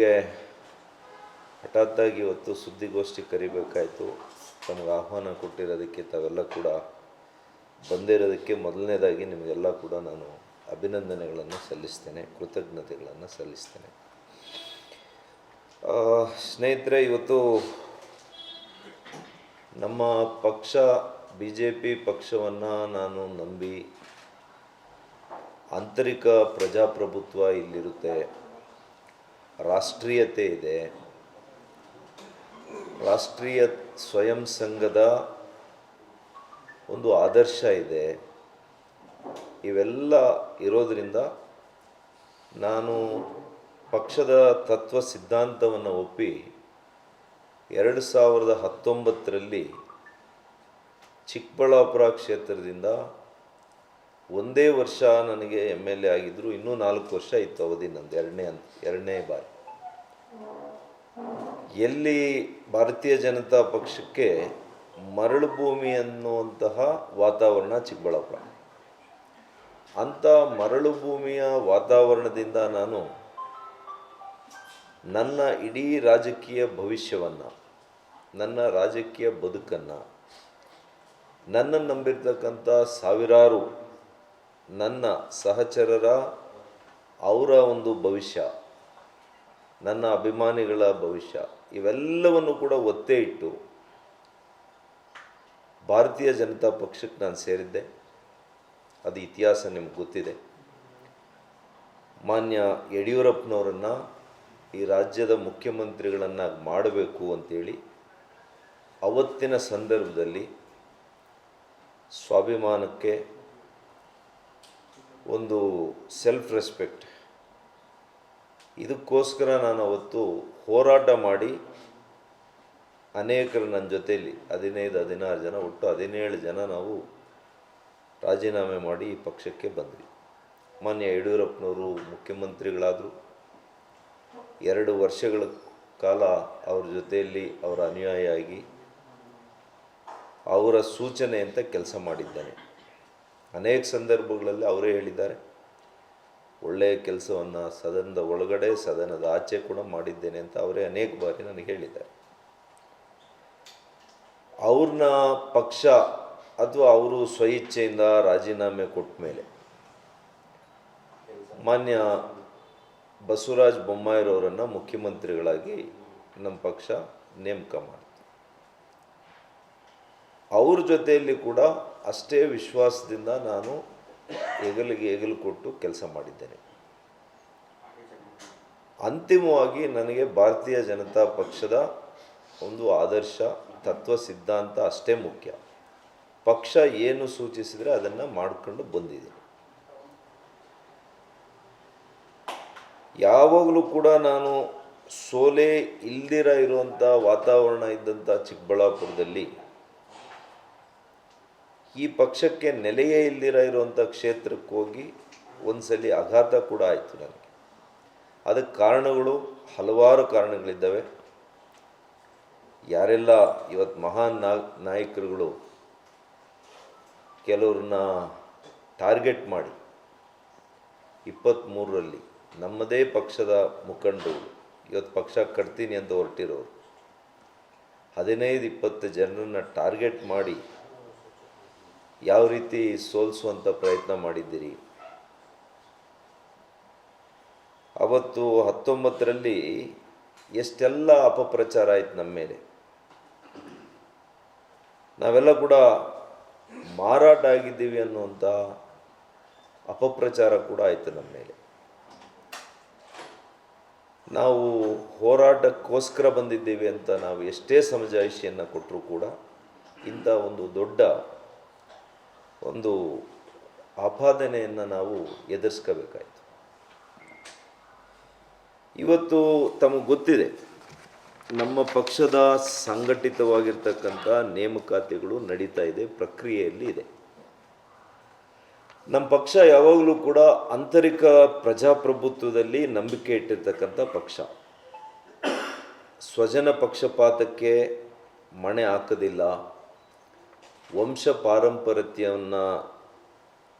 ನನಗೆ ಹಠಾತ್ತಾಗಿ ಇವತ್ತು ಸುದ್ದಿಗೋಷ್ಠಿ ಕರಿಬೇಕಾಯಿತು. ತಮಗೆ ಆಹ್ವಾನ ಕೊಟ್ಟಿರೋದಕ್ಕೆ ತಾವೆಲ್ಲ ಕೂಡ ಬಂದಿರೋದಕ್ಕೆ ಮೊದಲನೇದಾಗಿ ನಿಮಗೆಲ್ಲ ಕೂಡ ನಾನು ಅಭಿನಂದನೆಗಳನ್ನು ಸಲ್ಲಿಸ್ತೇನೆ, ಕೃತಜ್ಞತೆಗಳನ್ನು ಸಲ್ಲಿಸ್ತೇನೆ. ಸ್ನೇಹಿತರೆ, ಇವತ್ತು ನಮ್ಮ ಪಕ್ಷ BJP ಪಕ್ಷವನ್ನು ನಾನು ನಂಬಿ, ಆಂತರಿಕ ಪ್ರಜಾಪ್ರಭುತ್ವ ಇಲ್ಲಿರುತ್ತೆ, ರಾಷ್ಟ್ರೀಯತೆ ಇದೆ, ರಾಷ್ಟ್ರೀಯ ಸ್ವಯಂ ಸಂಘದ ಒಂದು ಆದರ್ಶ ಇದೆ, ಇವೆಲ್ಲ ಇರೋದರಿಂದ ನಾನು ಪಕ್ಷದ ತತ್ವ ಸಿದ್ಧಾಂತವನ್ನು ಒಪ್ಪಿ 2019ರಲ್ಲಿ ಚಿಕ್ಕಬಳ್ಳಾಪುರ ಕ್ಷೇತ್ರದಿಂದ ಒಂದೇ ವರ್ಷ ನನಗೆ MLA ಆಗಿದ್ದರು. ಇನ್ನೂ 4 ವರ್ಷ ಇತ್ತು ಅವಧಿ ನಂದು, ಎರಡನೇ ಬಾರಿ. ಎಲ್ಲಿ ಭಾರತೀಯ ಜನತಾ ಪಕ್ಷಕ್ಕೆ ಮರಳು ಭೂಮಿ ಅನ್ನುವಂತಹ ವಾತಾವರಣ ಚಿಕ್ಕಬಳ್ಳಾಪುರ, ಅಂಥ ಮರಳು ಭೂಮಿಯ ವಾತಾವರಣದಿಂದ ನಾನು ನನ್ನ ಇಡೀ ರಾಜಕೀಯ ಭವಿಷ್ಯವನ್ನು, ನನ್ನ ರಾಜಕೀಯ ಬದುಕನ್ನು, ನನ್ನನ್ನು ನಂಬಿರ್ತಕ್ಕಂಥ ಸಾವಿರಾರು ನನ್ನ ಸಹಚರರ ಅವರ ಒಂದು ಭವಿಷ್ಯ, ನನ್ನ ಅಭಿಮಾನಿಗಳ ಭವಿಷ್ಯ, ಇವೆಲ್ಲವನ್ನು ಕೂಡ ಒತ್ತೆ ಇಟ್ಟು ಭಾರತೀಯ ಜನತಾ ಪಕ್ಷಕ್ಕೆ ನಾನು ಸೇರಿದ್ದೆ. ಅದು ಇತಿಹಾಸ ನಿಮ್ಗೆ ಗೊತ್ತಿದೆ. ಮಾನ್ಯ ಯಡಿಯೂರಪ್ಪನವರನ್ನು ಈ ರಾಜ್ಯದ ಮುಖ್ಯಮಂತ್ರಿಗಳನ್ನಾಗಿ ಮಾಡಬೇಕು ಅಂತೇಳಿ ಅವತ್ತಿನ ಸಂದರ್ಭದಲ್ಲಿ ಸ್ವಾಭಿಮಾನಕ್ಕೆ, ಒಂದು ಸೆಲ್ಫ್ ರೆಸ್ಪೆಕ್ಟ್, ಇದಕ್ಕೋಸ್ಕರ ನಾನು ಅವತ್ತು ಹೋರಾಟ ಮಾಡಿ ಅನೇಕರು ನನ್ನ ಜೊತೆಯಲ್ಲಿ 15-16 ಜನ, ಒಟ್ಟು 17 ಜನ ನಾವು ರಾಜೀನಾಮೆ ಮಾಡಿ ಈ ಪಕ್ಷಕ್ಕೆ ಬಂದ್ವಿ. ಮಾನ್ಯ ಯಡಿಯೂರಪ್ಪನವರು ಮುಖ್ಯಮಂತ್ರಿಗಳಾದರು. 2 ವರ್ಷಗಳ ಕಾಲ ಅವ್ರ ಜೊತೆಯಲ್ಲಿ ಅವರ ಅನುಯಾಯಿಯಾಗಿ ಅವರ ಸೂಚನೆ ಅಂತ ಕೆಲಸ ಮಾಡಿದ್ದೇನೆ. ಅನೇಕ ಸಂದರ್ಭಗಳಲ್ಲಿ ಅವರೇ ಹೇಳಿದ್ದಾರೆ, ಒಳ್ಳೆಯ ಕೆಲಸವನ್ನು ಸದನದ ಒಳಗಡೆ, ಸದನದ ಆಚೆ ಕೂಡ ಮಾಡಿದ್ದೇನೆ ಅಂತ ಅವರೇ ಅನೇಕ ಬಾರಿ ನನಗೆ ಹೇಳಿದ್ದಾರೆ. ಅವ್ರನ್ನ ಪಕ್ಷ ಅಥವಾ ಅವರು ಸ್ವಇಚ್ಛೆಯಿಂದ ರಾಜೀನಾಮೆ ಕೊಟ್ಟ ಮೇಲೆ ಮಾನ್ಯ ಬಸವರಾಜ ಬೊಮ್ಮಾಯಿರವರನ್ನು ಮುಖ್ಯಮಂತ್ರಿಗಳಾಗಿ ನಮ್ಮ ಪಕ್ಷ ನೇಮಕ ಮಾಡಿತು. ಅವ್ರ ಜೊತೆಯಲ್ಲಿ ಕೂಡ ಅಷ್ಟೇ ವಿಶ್ವಾಸದಿಂದ ನಾನು ಹೆಗಲಿಗೆ ಹೆಗಲು ಕೊಟ್ಟು ಕೆಲಸ ಮಾಡಿದ್ದೇನೆ. ಅಂತಿಮವಾಗಿ ನನಗೆ ಭಾರತೀಯ ಜನತಾ ಪಕ್ಷದ ಒಂದು ಆದರ್ಶ, ತತ್ವ ಸಿದ್ಧಾಂತ ಅಷ್ಟೇ ಮುಖ್ಯ. ಪಕ್ಷ ಏನು ಸೂಚಿಸಿದರೆ ಅದನ್ನು ಮಾಡಿಕೊಂಡು ಬಂದಿದ್ದೀನಿ. ಯಾವಾಗಲೂ ಕೂಡ ನಾನು ಸೋಲೆ ಇಲ್ದಿರ ಇರುವಂಥ ವಾತಾವರಣ ಇದ್ದಂಥ ಚಿಕ್ಕಬಳ್ಳಾಪುರದಲ್ಲಿ ಈ ಪಕ್ಷಕ್ಕೆ ನೆಲೆಯೇ ಇಲ್ದಿರ ಇರುವಂಥ ಕ್ಷೇತ್ರಕ್ಕೆ ಹೋಗಿ ಒಂದು ಸಲ ಆಘಾತ ಕೂಡ ಆಯಿತು ನನಗೆ. ಅದಕ್ಕೆ ಕಾರಣಗಳು, ಹಲವಾರು ಕಾರಣಗಳಿದ್ದಾವೆ. ಯಾರೆಲ್ಲ ಇವತ್ತು ಮಹಾನ್ ನಾಯಕರುಗಳು ಕೆಲವ್ರನ್ನ ಟಾರ್ಗೆಟ್ ಮಾಡಿ 23ರಲ್ಲಿ ನಮ್ಮದೇ ಪಕ್ಷದ ಮುಖಂಡರು ಇವತ್ತು ಪಕ್ಷ ಕಟ್ತೀನಿ ಅಂತ ಹೊರಟಿರೋರು 15-20 ಜನರನ್ನ ಟಾರ್ಗೆಟ್ ಮಾಡಿ ಯಾವ ರೀತಿ ಸೋಲಿಸುವಂಥ ಪ್ರಯತ್ನ ಮಾಡಿದ್ದೀರಿ. ಅವತ್ತು 19ರಲ್ಲಿ ಎಷ್ಟೆಲ್ಲ ಅಪಪ್ರಚಾರ ಆಯಿತು ನಮ್ಮ ಮೇಲೆ. ನಾವೆಲ್ಲ ಕೂಡ ಮಾರಾಟ ಆಗಿದ್ದೀವಿ ಅನ್ನುವಂಥ ಅಪಪ್ರಚಾರ ಕೂಡ ಆಯಿತು ನಮ್ಮ ಮೇಲೆ. ನಾವು ಹೋರಾಟಕ್ಕೋಸ್ಕರ ಬಂದಿದ್ದೀವಿ ಅಂತ ನಾವು ಎಷ್ಟೇ ಸಮಜಾಯಿಷಿಯನ್ನು ಕೊಟ್ಟರೂ ಕೂಡ ಇಂಥ ಒಂದು ದೊಡ್ಡ ಒಂದು ಆಪಾದನೆಯನ್ನು ನಾವು ಎದುರಿಸ್ಕೋಬೇಕಾಯಿತು. ಇವತ್ತು ತಮಗೆ ಗೊತ್ತಿದೆ, ನಮ್ಮ ಪಕ್ಷದ ಸಂಘಟಿತವಾಗಿರ್ತಕ್ಕಂಥ ನೇಮಕಾತಿಗಳು ನಡೀತಾ ಇದೆ, ಪ್ರಕ್ರಿಯೆಯಲ್ಲಿ ಇದೆ. ನಮ್ಮ ಪಕ್ಷ ಯಾವಾಗಲೂ ಕೂಡ ಆಂತರಿಕ ಪ್ರಜಾಪ್ರಭುತ್ವದಲ್ಲಿ ನಂಬಿಕೆ ಇಟ್ಟಿರ್ತಕ್ಕಂಥ ಪಕ್ಷ. ಸ್ವಜನ ಪಕ್ಷಪಾತಕ್ಕೆ ಮಣೆ ಹಾಕೋದಿಲ್ಲ. ವಂಶ ಪಾರಂಪರ್ಯವನ್ನು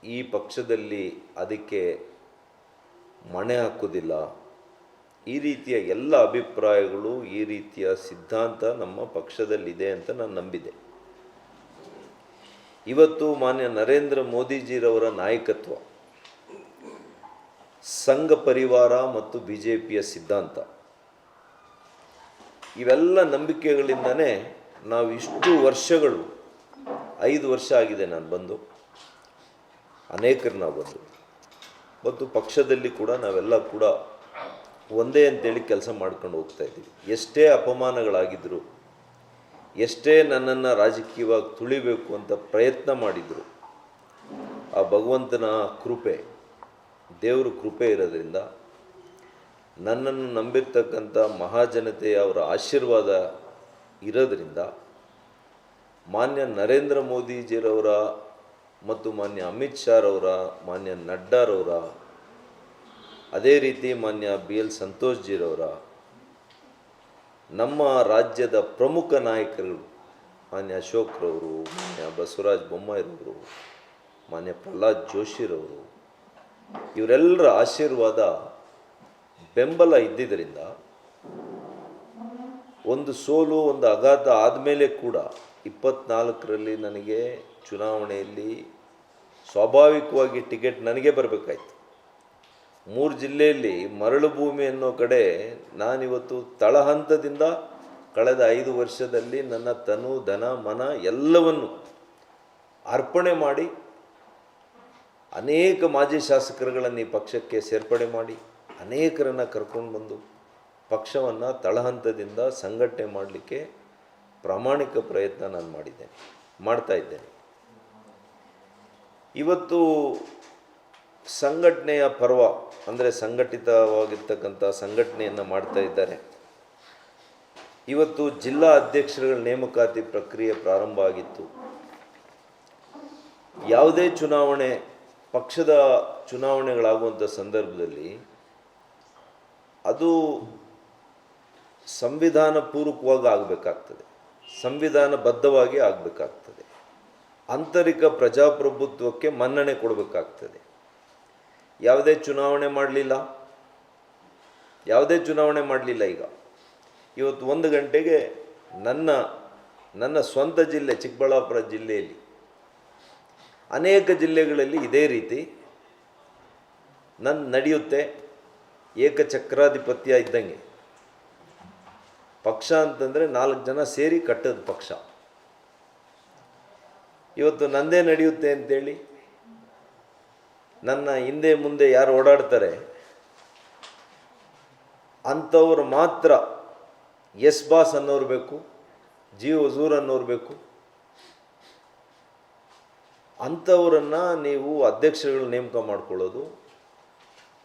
ಈ ಪಕ್ಷದಲ್ಲಿ ಅದಕ್ಕೆ ಮಣೆ ಹಾಕೋದಿಲ್ಲ. ಈ ರೀತಿಯ ಎಲ್ಲ ಅಭಿಪ್ರಾಯಗಳು, ಈ ರೀತಿಯ ಸಿದ್ಧಾಂತ ನಮ್ಮ ಪಕ್ಷದಲ್ಲಿದೆ ಅಂತ ನಾನು ನಂಬಿದೆ. ಇವತ್ತು ಮಾನ್ಯ ನರೇಂದ್ರ ಮೋದಿಜಿರವರ ನಾಯಕತ್ವ, ಸಂಘ ಪರಿವಾರ ಮತ್ತು ಬಿ ಜೆ ಪಿಯ ಸಿದ್ಧಾಂತ, ಇವೆಲ್ಲ ನಂಬಿಕೆಗಳಿಂದನೇ ನಾವು ಇಷ್ಟು ವರ್ಷಗಳು, 5 ವರ್ಷ ಆಗಿದೆ ನಾನು ಬಂದು, ಅನೇಕರು ನಾವು ಬಂದು, ಮತ್ತು ಪಕ್ಷದಲ್ಲಿ ಕೂಡ ನಾವೆಲ್ಲ ಕೂಡ ಒಂದೇ ಅಂತೇಳಿ ಕೆಲಸ ಮಾಡ್ಕೊಂಡು ಹೋಗ್ತಾ ಇದ್ದೀವಿ. ಎಷ್ಟೇ ಅಪಮಾನಗಳಾಗಿದ್ದರು, ಎಷ್ಟೇ ನನ್ನನ್ನು ರಾಜಕೀಯವಾಗಿ ತುಳಿಬೇಕು ಅಂತ ಪ್ರಯತ್ನ ಮಾಡಿದರು, ಆ ಭಗವಂತನ ಕೃಪೆ, ದೇವ್ರ ಕೃಪೆ ಇರೋದ್ರಿಂದ, ನನ್ನನ್ನು ನಂಬಿರ್ತಕ್ಕಂಥ ಮಹಾಜನತೆಯ ಅವರ ಆಶೀರ್ವಾದ ಇರೋದರಿಂದ, ಮಾನ್ಯ ನರೇಂದ್ರ ಮೋದಿಜಿರವರ ಮತ್ತು ಮಾನ್ಯ ಅಮಿತ್ ಶಾರವರ, ಮಾನ್ಯ ನಡ್ಡಾರವರ, ಅದೇ ರೀತಿ ಮಾನ್ಯ ಬಿ ಎಲ್ ಸಂತೋಷ್ಜಿರವರ, ನಮ್ಮ ರಾಜ್ಯದ ಪ್ರಮುಖ ನಾಯಕರು ಮಾನ್ಯ ಅಶೋಕ್ರವರು, ಮಾನ್ಯ ಬಸವರಾಜ ಬೊಮ್ಮಾಯಿರವರು, ಮಾನ್ಯ ಪ್ರಹ್ಲಾದ್ ಜೋಶಿರವರು, ಇವರೆಲ್ಲರ ಆಶೀರ್ವಾದ, ಬೆಂಬಲ ಇದ್ದಿದ್ದರಿಂದ ಒಂದು ಸೋಲು, ಒಂದು ಆಘಾತ ಆದಮೇಲೆ ಕೂಡ 24ರಲ್ಲಿ ನನಗೆ ಚುನಾವಣೆಯಲ್ಲಿ ಸ್ವಾಭಾವಿಕವಾಗಿ ಟಿಕೆಟ್ ನನಗೆ ಬರಬೇಕಾಯ್ತು. 3 ಜಿಲ್ಲೆಯಲ್ಲಿ ಮರಳು ಭೂಮಿ ಅನ್ನೋ ಕಡೆ ನಾನಿವತ್ತು ತಳಹಂತದಿಂದ ಕಳೆದ 5 ವರ್ಷದಲ್ಲಿ ನನ್ನ ತನು, ಧನ, ಮನ ಎಲ್ಲವನ್ನು ಅರ್ಪಣೆ ಮಾಡಿ ಅನೇಕ ಮಾಜಿ ಶಾಸಕರುಗಳನ್ನು ಈ ಪಕ್ಷಕ್ಕೆ ಸೇರ್ಪಡೆ ಮಾಡಿ, ಅನೇಕರನ್ನು ಕರ್ಕೊಂಡು ಬಂದು ಪಕ್ಷವನ್ನು ತಳಹಂತದಿಂದ ಸಂಘಟನೆ ಮಾಡಲಿಕ್ಕೆ ಪ್ರಾಮಾಣಿಕ ಪ್ರಯತ್ನ ನಾನು ಮಾಡ್ತಾ ಇದ್ದೇನೆ. ಇವತ್ತು ಸಂಘಟನೆಯ ಪರ್ವ, ಅಂದರೆ ಸಂಘಟಿತವಾಗಿರ್ತಕ್ಕಂಥ ಸಂಘಟನೆಯನ್ನು ಮಾಡ್ತಾ ಇದ್ದಾರೆ. ಇವತ್ತು ಜಿಲ್ಲಾ ಅಧ್ಯಕ್ಷರುಗಳ ನೇಮಕಾತಿ ಪ್ರಕ್ರಿಯೆ ಪ್ರಾರಂಭ ಆಗಿತ್ತು. ಯಾವುದೇ ಚುನಾವಣೆ, ಪಕ್ಷದ ಚುನಾವಣೆಗಳಾಗುವಂಥ ಸಂದರ್ಭದಲ್ಲಿ ಅದು ಸಂವಿಧಾನ ಪೂರ್ವಕವಾಗಿ ಆಗಬೇಕಾಗ್ತದೆ, ಸಂವಿಧಾನಬದ್ಧವಾಗಿ ಆಗಬೇಕಾಗ್ತದೆ, ಆಂತರಿಕ ಪ್ರಜಾಪ್ರಭುತ್ವಕ್ಕೆ ಮನ್ನಣೆ ಕೊಡಬೇಕಾಗ್ತದೆ. ಯಾವುದೇ ಚುನಾವಣೆ ಮಾಡಲಿಲ್ಲ. ಈಗ ಇವತ್ತು 1 ಗಂಟೆಗೆ ನನ್ನ ಸ್ವಂತ ಜಿಲ್ಲೆ ಚಿಕ್ಕಬಳ್ಳಾಪುರ ಜಿಲ್ಲೆಯಲ್ಲಿ, ಅನೇಕ ಜಿಲ್ಲೆಗಳಲ್ಲಿ ಇದೇ ರೀತಿ ನಡೆಯುತ್ತೆ. ಏಕಚಕ್ರಾಧಿಪತ್ಯ ಇದ್ದಂಗೆ, ಪಕ್ಷ ಅಂತಂದರೆ 4 ಜನ ಸೇರಿ ಕಟ್ಟದ ಪಕ್ಷ. ಇವತ್ತು ನಂದೇ ನಡೆಯುತ್ತೆ ಅಂತೇಳಿ ನನ್ನ ಹಿಂದೆ ಮುಂದೆ ಯಾರು ಓಡಾಡ್ತಾರೆ ಅಂಥವ್ರು ಮಾತ್ರ ಎಸ್ ಬಾಸ್ ಅನ್ನೋರು ಬೇಕು, ಜಿ ಹುಜೂರ್ ಅನ್ನೋರು ಬೇಕು. ಅಂಥವರನ್ನು ನೀವು ಅಧ್ಯಕ್ಷರುಗಳು ನೇಮಕ ಮಾಡ್ಕೊಳ್ಳೋದು,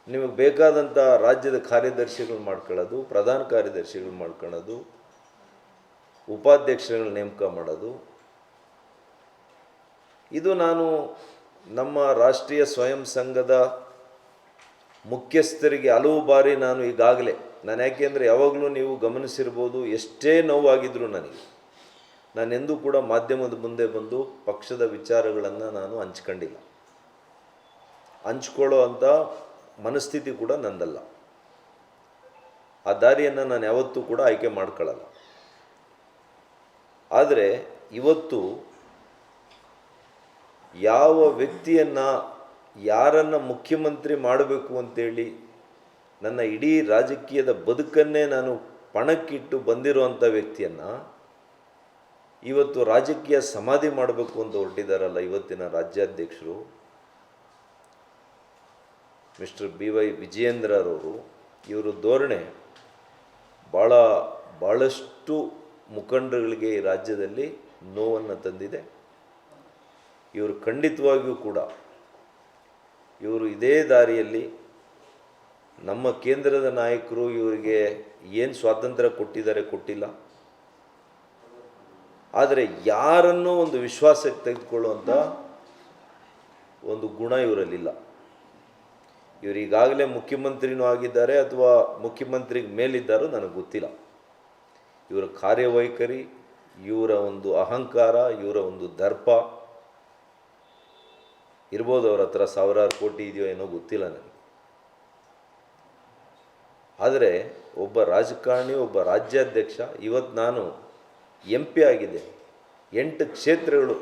ನಿಮಗೆ ಬೇಕಾದಂಥ ರಾಜ್ಯದ ಕಾರ್ಯದರ್ಶಿಗಳು ಮಾಡ್ಕೊಳ್ಳೋದು, ಪ್ರಧಾನ ಕಾರ್ಯದರ್ಶಿಗಳು ಮಾಡ್ಕೊಳ್ಳೋದು, ಉಪಾಧ್ಯಕ್ಷರುಗಳ ನೇಮಕ ಮಾಡೋದು, ಇದು ನಾನು ನಮ್ಮ ರಾಷ್ಟ್ರೀಯ ಸ್ವಯಂ ಸಂಘದ ಮುಖ್ಯಸ್ಥರಿಗೆ ಹಲವು ಬಾರಿ ನಾನು ಈಗಾಗಲೇ, ಯಾಕೆಂದರೆ ಯಾವಾಗಲೂ ನೀವು ಗಮನಿಸಿರ್ಬೋದು, ಎಷ್ಟೇ ನೋವಾಗಿದ್ದರೂ ನಾನೆಂದೂ ಕೂಡ ಮಾಧ್ಯಮದ ಮುಂದೆ ಬಂದು ಪಕ್ಷದ ವಿಚಾರಗಳನ್ನು ನಾನು ಹಂಚ್ಕೊಂಡಿಲ್ಲ. ಹಂಚ್ಕೊಳ್ಳೋ ಅಂಥ ಮನಸ್ಥಿತಿ ಕೂಡ ನಂದಲ್ಲ. ಆ ದಾರಿಯನ್ನು ನಾನು ಯಾವತ್ತೂ ಕೂಡ ಆಯ್ಕೆ ಮಾಡ್ಕೊಳ್ಳಲ್ಲ. ಆದರೆ ಇವತ್ತು ಯಾವ ವ್ಯಕ್ತಿಯನ್ನು, ಯಾರನ್ನು ಮುಖ್ಯಮಂತ್ರಿ ಮಾಡಬೇಕು ಅಂತೇಳಿ ನನ್ನ ಇಡೀ ರಾಜಕೀಯದ ಬದುಕನ್ನೇ ನಾನು ಪಣಕ್ಕಿಟ್ಟು ಬಂದಿರುವಂಥ ವ್ಯಕ್ತಿಯನ್ನು ಇವತ್ತು ರಾಜಕೀಯ ಸಮಾಧಿ ಮಾಡಬೇಕು ಅಂತ ಹೊರಟಿದ್ದಾರಲ್ಲ ಇವತ್ತಿನ ರಾಜ್ಯಾಧ್ಯಕ್ಷರು ಮಿಸ್ಟರ್ BY ವಿಜಯೇಂದ್ರರವರು, ಇವರು ಧೋರಣೆ ಭಾಳಷ್ಟು ಮುಖಂಡರುಗಳಿಗೆ ಈ ರಾಜ್ಯದಲ್ಲಿ ನೋವನ್ನು ತಂದಿದೆ. ಇವರು ಖಂಡಿತವಾಗಿಯೂ ಕೂಡ ಇವರು ಇದೇ ದಾರಿಯಲ್ಲಿ, ನಮ್ಮ ಕೇಂದ್ರದ ನಾಯಕರು ಇವರಿಗೆ ಏನು ಸ್ವಾತಂತ್ರ್ಯ ಕೊಟ್ಟಿಲ್ಲ, ಆದರೆ ಯಾರನ್ನೂ ಒಂದು ವಿಶ್ವಾಸಕ್ಕೆ ತೆಗೆದುಕೊಳ್ಳುವಂಥ ಒಂದು ಗುಣ ಇವರಲ್ಲಿಲ್ಲ. ಇವರು ಈಗಾಗಲೇ ಮುಖ್ಯಮಂತ್ರಿನೂ ಆಗಿದ್ದಾರೆ ಅಥವಾ ಮುಖ್ಯಮಂತ್ರಿಗೆ ಮೇಲಿದ್ದಾರೋ ನನಗೆ ಗೊತ್ತಿಲ್ಲ. ಇವರ ಕಾರ್ಯವೈಖರಿ, ಇವರ ಒಂದು ಅಹಂಕಾರ, ಇವರ ಒಂದು ದರ್ಪ ಇರ್ಬೋದು. ಅವ್ರ ಹತ್ರ 1000 ಕೋಟಿ ಇದೆಯೋ ಏನೋ ಗೊತ್ತಿಲ್ಲ ನನಗೆ. ಆದರೆ ಒಬ್ಬ ರಾಜಕಾರಣಿ, ಒಬ್ಬ ರಾಜ್ಯಾಧ್ಯಕ್ಷ, ಇವತ್ತು ನಾನು MP ಆಗಿದೆ, 8 ಕ್ಷೇತ್ರಗಳು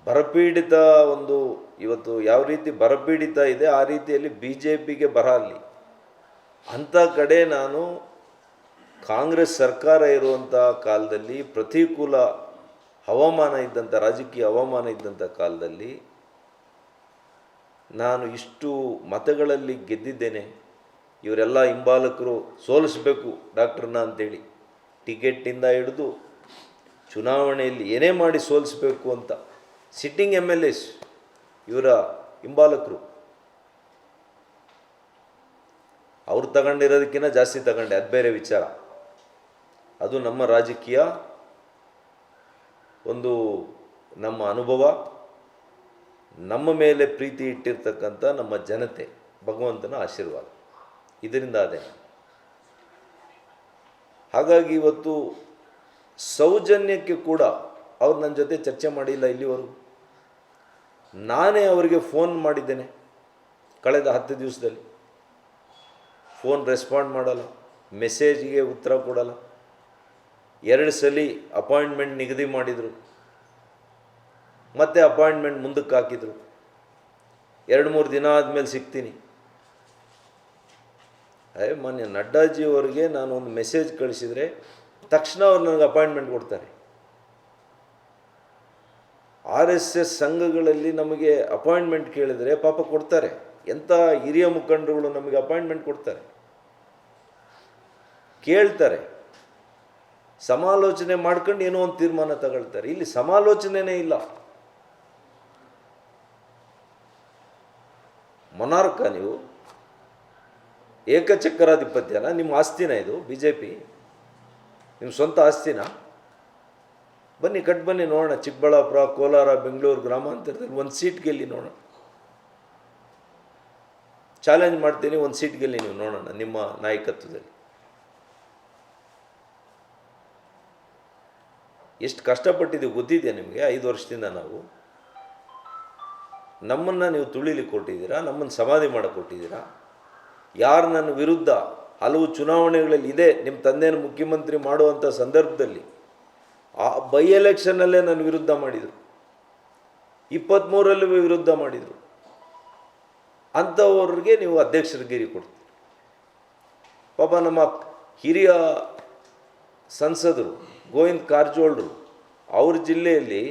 ಬರಪೀಡಿತ ಇವತ್ತು ಯಾವ ರೀತಿ ಬರಪೀಡಿತ ಇದೆ ಆ ರೀತಿಯಲ್ಲಿ BJPಗೆ ಬರ ಅಲ್ಲಿ. ಅಂಥ ಕಡೆ ನಾನು ಕಾಂಗ್ರೆಸ್ ಸರ್ಕಾರ ಇರುವಂಥ ಕಾಲದಲ್ಲಿ, ಪ್ರತಿಕೂಲ ಹವಾಮಾನ ಇದ್ದಂಥ, ರಾಜಕೀಯ ಹವಾಮಾನ ಇದ್ದಂಥ ಕಾಲದಲ್ಲಿ ನಾನು ಇಷ್ಟು ಮತಗಳಲ್ಲಿ ಗೆದ್ದಿದ್ದೇನೆ. ಇವರೆಲ್ಲ ಹಿಂಬಾಲಕರು ಸೋಲಿಸಬೇಕು ಡಾಕ್ಟ್ರನ್ನ ಅಂತೇಳಿ ಟಿಕೆಟಿಂದ ಹಿಡಿದು ಚುನಾವಣೆಯಲ್ಲಿ ಏನೇ ಮಾಡಿ ಸೋಲಿಸಬೇಕು ಅಂತ ಸಿಟ್ಟಿಂಗ್ MLAs ಇವರ ಹಿಂಬಾಲಕರು. ಅವ್ರು ತಗೊಂಡಿರೋದಕ್ಕಿಂತ ಜಾಸ್ತಿ ತಗೊಂಡೆ, ಅದು ಬೇರೆ ವಿಚಾರ. ಅದು ನಮ್ಮ ರಾಜಕೀಯ, ನಮ್ಮ ಅನುಭವ, ನಮ್ಮ ಮೇಲೆ ಪ್ರೀತಿ ಇಟ್ಟಿರ್ತಕ್ಕಂಥ ನಮ್ಮ ಜನತೆ, ಭಗವಂತನ ಆಶೀರ್ವಾದ, ಇದರಿಂದ ಅದೇ. ಹಾಗಾಗಿ ಇವತ್ತು ಸೌಜನ್ಯಕ್ಕೆ ಕೂಡ ಅವ್ರು ನನ್ನ ಜೊತೆ ಚರ್ಚೆ ಮಾಡಿಲ್ಲ ಇಲ್ಲಿವರೆಗೂ. ನಾನೇ ಅವರಿಗೆ ಫೋನ್ ಮಾಡಿದ್ದೇನೆ ಕಳೆದ 10 ದಿವಸದಲ್ಲಿ. ಫೋನ್ ರೆಸ್ಪಾಂಡ್ ಮಾಡಲ್ಲ, ಮೆಸೇಜ್ಗೆ ಉತ್ತರ ಕೊಡಲ್ಲ. 2 ಸಲ ಅಪಾಯಿಂಟ್ಮೆಂಟ್ ನಿಗದಿ ಮಾಡಿದರು, ಮತ್ತೆ ಅಪಾಯಿಂಟ್ಮೆಂಟ್ ಮುಂದಕ್ಕೆ ಹಾಕಿದರು. 2-3 ದಿನ ಆದಮೇಲೆ ಸಿಗ್ತೀನಿ. ಮಾನ್ಯ ನಡ್ಡಾಜಿಯವರಿಗೆ ನಾನು ಒಂದು ಮೆಸೇಜ್ ಕಳಿಸಿದರೆ ತಕ್ಷಣ ಅವ್ರು ನನಗೆ ಅಪಾಯಿಂಟ್ಮೆಂಟ್ ಕೊಡ್ತಾರೆ. RSS ಸಂಘಗಳಲ್ಲಿ ನಮಗೆ ಅಪಾಯಿಂಟ್ಮೆಂಟ್ ಕೇಳಿದರೆ ಪಾಪ ಕೊಡ್ತಾರೆ. ಎಂಥ ಹಿರಿಯ ಮುಖಂಡರುಗಳು ನಮಗೆ ಅಪಾಯಿಂಟ್ಮೆಂಟ್ ಕೊಡ್ತಾರೆ, ಕೇಳ್ತಾರೆ, ಸಮಾಲೋಚನೆ ಮಾಡ್ಕೊಂಡು ಏನೋ ಒಂದು ತೀರ್ಮಾನ ತಗೊಳ್ತಾರೆ. ಇಲ್ಲಿ ಸಮಾಲೋಚನೆನೇ ಇಲ್ಲ. ಮೊನಾರ್ಕ ನೀವು, ಏಕಚಕ್ರಾಧಿಪತ್ಯನ? ನಿಮ್ಮ ಆಸ್ತಿನ ಇದು BJP? ನಿಮ್ಮ ಸ್ವಂತ ಆಸ್ತಿನ? ಬನ್ನಿ, ಬನ್ನಿ ನೋಡೋಣ. ಚಿಕ್ಕಬಳ್ಳಾಪುರ, ಕೋಲಾರ, ಬೆಂಗಳೂರು ಗ್ರಾಮಾಂತರದಲ್ಲಿ 1 ಸೀಟ್ ಗೆಲ್ಲಿ ನೋಡೋಣ. ಚಾಲೆಂಜ್ ಮಾಡ್ತೀನಿ, 1 ಸೀಟ್ ಗೆಲ್ಲಿ ನೀವು ನೋಡೋಣ ನಿಮ್ಮ ನಾಯಕತ್ವದಲ್ಲಿ. ಎಷ್ಟು ಕಷ್ಟಪಟ್ಟಿದ್ದೀವಿ ಗೊತ್ತಿದೆಯಾ ನಿಮಗೆ? 5 ವರ್ಷದಿಂದ ನಮ್ಮನ್ನು ನೀವು ತುಳಿಲಿಕ್ಕೆ ಕೊಟ್ಟಿದ್ದೀರಾ, ನಮ್ಮನ್ನು ಸಮಾಧಿ ಮಾಡಕ್ಕೆ ಕೊಟ್ಟಿದ್ದೀರಾ. ಯಾರು ನನ್ನ ವಿರುದ್ಧ ಹಲವು ಚುನಾವಣೆಗಳಲ್ಲಿ ಇದೆ, ನಿಮ್ಮ ತಂದೆನ ಮುಖ್ಯಮಂತ್ರಿ ಮಾಡುವಂಥ ಸಂದರ್ಭದಲ್ಲಿ ಆ ಬೈ ಎಲೆಕ್ಷನ್ನಲ್ಲೇ ನನ್ನ ವಿರುದ್ಧ ಮಾಡಿದರು, 23ರಲ್ಲೂ ವಿರುದ್ಧ ಮಾಡಿದರು. ಅಂಥವ್ರಿಗೆ ನೀವು ಅಧ್ಯಕ್ಷರಿಗಿರಿ ಕೊಡ್ತೀರಿ. ಪಾಪ ನಮ್ಮ ಹಿರಿಯ ಸಂಸದರು ಗೋವಿಂದ ಕಾರಜೋಳರು, ಅವ್ರ ಜಿಲ್ಲೆಯಲ್ಲಿ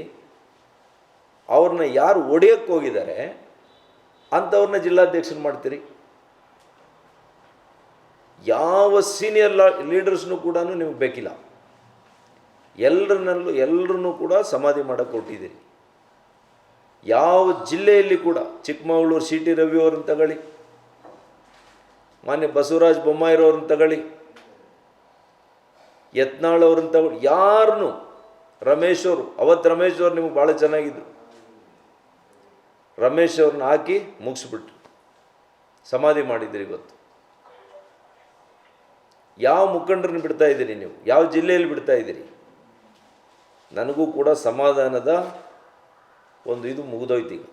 ಅವ್ರನ್ನ ಯಾರು ಒಡೆಯಕ್ಕೆ ಹೋಗಿದ್ದಾರೆ ಅಂಥವ್ರನ್ನ ಜಿಲ್ಲಾಧ್ಯಕ್ಷರು ಮಾಡ್ತೀರಿ. ಯಾವ ಸೀನಿಯರ್ ಲೀಡರ್ಸ್ನೂ ಕೂಡ ನಿಮಗೆ ಬೇಕಿಲ್ಲ. ಎಲ್ಲರನ್ನೂ ಕೂಡ ಸಮಾಧಿ ಮಾಡೋಕ್ಕೆ ಕೊಟ್ಟಿದ್ದೀರಿ. ಯಾವ ಜಿಲ್ಲೆಯಲ್ಲಿ ಕೂಡ ಚಿಕ್ಕಮಗಳೂರು CT ರವಿ ಅವ್ರನ್ನ ತಗೊಳ್ಳಿ, ಮಾನ್ಯ ಬಸವರಾಜ ಬೊಮ್ಮಾಯಿರವ್ರನ್ನ ತಗೊಳ್ಳಿ, ಯತ್ನಾಳ್ ಅವ್ರನ್ನ ತಗೊಳ್ಳಿ, ಯಾರನ್ನು, ರಮೇಶ್ ಅವರು, ಅವತ್ತು ರಮೇಶ್ ಅವ್ರು ನಿಮಗೆ ಭಾಳ ಚೆನ್ನಾಗಿದ್ರು. ರಮೇಶ್ ಅವ್ರನ್ನ ಹಾಕಿ ಮುಗಿಸ್ಬಿಟ್ಟು ಸಮಾಧಿ ಮಾಡಿದ್ದೀರಿ. ಇವತ್ತು ಯಾವ ಮುಖಂಡರನ್ನ ಬಿಡ್ತಾ ಇದ್ದೀರಿ ನೀವು? ಯಾವ ಜಿಲ್ಲೆಯಲ್ಲಿ ಬಿಡ್ತಾ ಇದ್ದೀರಿ? ನನಗೂ ಕೂಡ ಸಮಾಧಾನದ ಇದು ಮುಗಿದೋಯ್ತು. ಈಗ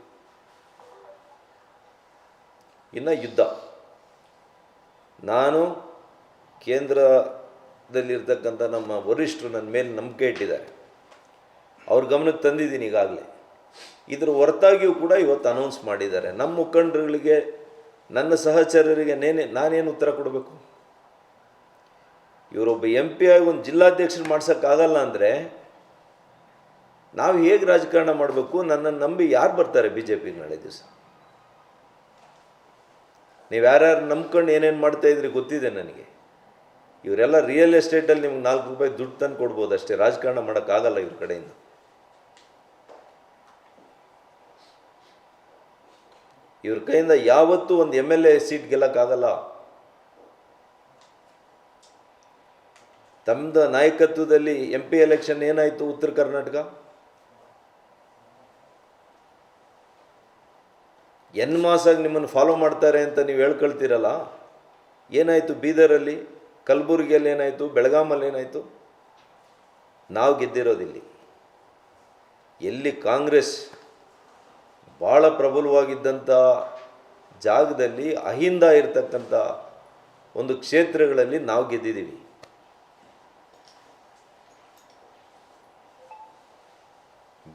ಇನ್ನು ಯುದ್ಧ. ನಾನು ಕೇಂದ್ರದಲ್ಲಿರ್ತಕ್ಕಂಥ ನಮ್ಮ ವರಿಷ್ಠರು ನನ್ನ ಮೇಲೆ ನಂಬಿಕೆ ಇಟ್ಟಿದ್ದಾರೆ, ಅವ್ರ ಗಮನಕ್ಕೆ ತಂದಿದ್ದೀನಿ ಈಗಾಗಲೇ. ಇದರ ಹೊರತಾಗಿಯೂ ಕೂಡ ಇವತ್ತು ಅನೌನ್ಸ್ ಮಾಡಿದ್ದಾರೆ. ನಮ್ಮ ಮುಖಂಡರುಗಳಿಗೆ, ನನ್ನ ಸಹಚರರಿಗೆ ನಾನೇನು ಉತ್ತರ ಕೊಡಬೇಕು? ಇವರೊಬ್ಬ MP ಆಗಿ ಒಂದು ಜಿಲ್ಲಾಧ್ಯಕ್ಷರು ಮಾಡ್ಸೋಕ್ಕಾಗಲ್ಲ ಅಂದರೆ ನಾವು ಹೇಗೆ ರಾಜಕಾರಣ ಮಾಡಬೇಕು? ನನ್ನನ್ನು ನಂಬಿ ಯಾರು ಬರ್ತಾರೆ BJPಗೆ ನಾಳೆ ದಿವಸ? ನೀವು ಯಾರ್ಯಾರು ನಂಬ್ಕೊಂಡು ಏನೇನು ಮಾಡ್ತಾಯಿದ್ರಿ ಗೊತ್ತಿದೆ ನನಗೆ. ಇವರೆಲ್ಲ ರಿಯಲ್ ಎಸ್ಟೇಟಲ್ಲಿ ನಿಮ್ಗೆ 4 ರೂಪಾಯಿ ದುಡ್ಡು ತಂದು ಕೊಡ್ಬೋದು ಅಷ್ಟೇ, ರಾಜಕಾರಣ ಮಾಡೋಕ್ಕಾಗಲ್ಲ ಇವ್ರ ಕಡೆಯಿಂದ. ಇವ್ರ ಕೈಯಿಂದ ಯಾವತ್ತೂ ಒಂದು MLA ಸೀಟ್ ಗೆಲ್ಲಕ್ಕಾಗಲ್ಲ. ತಮ್ಮದ ನಾಯಕತ್ವದಲ್ಲಿ MP ಎಲೆಕ್ಷನ್ ಏನಾಯಿತು? ಉತ್ತರ ಕರ್ನಾಟಕ ಮಾಸಾಗಿ ನಿಮ್ಮನ್ನು ಫಾಲೋ ಮಾಡ್ತಾರೆ ಅಂತ ನೀವು ಹೇಳ್ಕೊಳ್ತೀರಲ್ಲ, ಏನಾಯಿತು? ಬೀದರಲ್ಲಿ, ಕಲಬುರಗಿಯಲ್ಲಿ ಏನಾಯಿತು? ಬೆಳಗಾಮಲ್ಲಿ ಏನಾಯಿತು? ನಾವು ಗೆದ್ದಿರೋದಿಲ್ಲಿ. ಎಲ್ಲಿ ಕಾಂಗ್ರೆಸ್ ಭಾಳ ಪ್ರಬಲವಾಗಿದ್ದಂಥ ಜಾಗದಲ್ಲಿ ಅಹಿಂದ ಇರತಕ್ಕಂಥ ಒಂದು ಕ್ಷೇತ್ರಗಳಲ್ಲಿ ನಾವು ಗೆದ್ದಿದ್ದೀವಿ.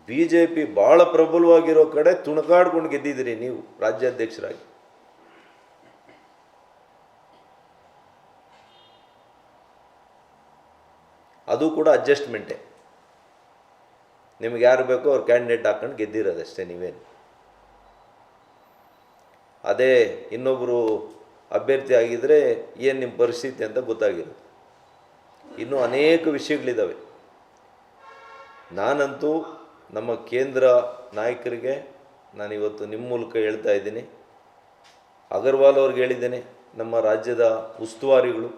BJP ಭಾಳ ಪ್ರಬಲವಾಗಿರೋ ಕಡೆ ತುಣಕಾಡ್ಕೊಂಡು ಗೆದ್ದಿದ್ದೀರಿ ನೀವು ರಾಜ್ಯಾಧ್ಯಕ್ಷರಾಗಿ. ಅದು ಕೂಡ ಅಡ್ಜಸ್ಟ್ಮೆಂಟೇ. ನಿಮ್ಗೆ ಯಾರು ಬೇಕೋ ಅವ್ರು ಕ್ಯಾಂಡಿಡೇಟ್ ಹಾಕೊಂಡು ಗೆದ್ದಿರೋದಷ್ಟೇ ನೀವೇನು. ಅದೇ ಇನ್ನೊಬ್ಬರು ಅಭ್ಯರ್ಥಿ ಆಗಿದ್ದರೆ ಏನು ನಿಮ್ಮ ಪರಿಸ್ಥಿತಿ ಅಂತ ಗೊತ್ತಾಗಿರೋದು. ಇನ್ನೂ ಅನೇಕ ವಿಷಯಗಳಿದ್ದಾವೆ. ನಾನಂತೂ ನಮ್ಮ ಕೇಂದ್ರ ನಾಯಕರಿಗೆ ನಾನಿವತ್ತು ನಿಮ್ಮ ಮೂಲಕ ಹೇಳ್ತಾ ಇದ್ದೀನಿ, ಅಗರ್ವಾಲ್ ಅವ್ರಿಗೆ ಹೇಳಿದ್ದೇನೆ, ನಮ್ಮ ರಾಜ್ಯದ ಉಸ್ತುವಾರಿಗಳು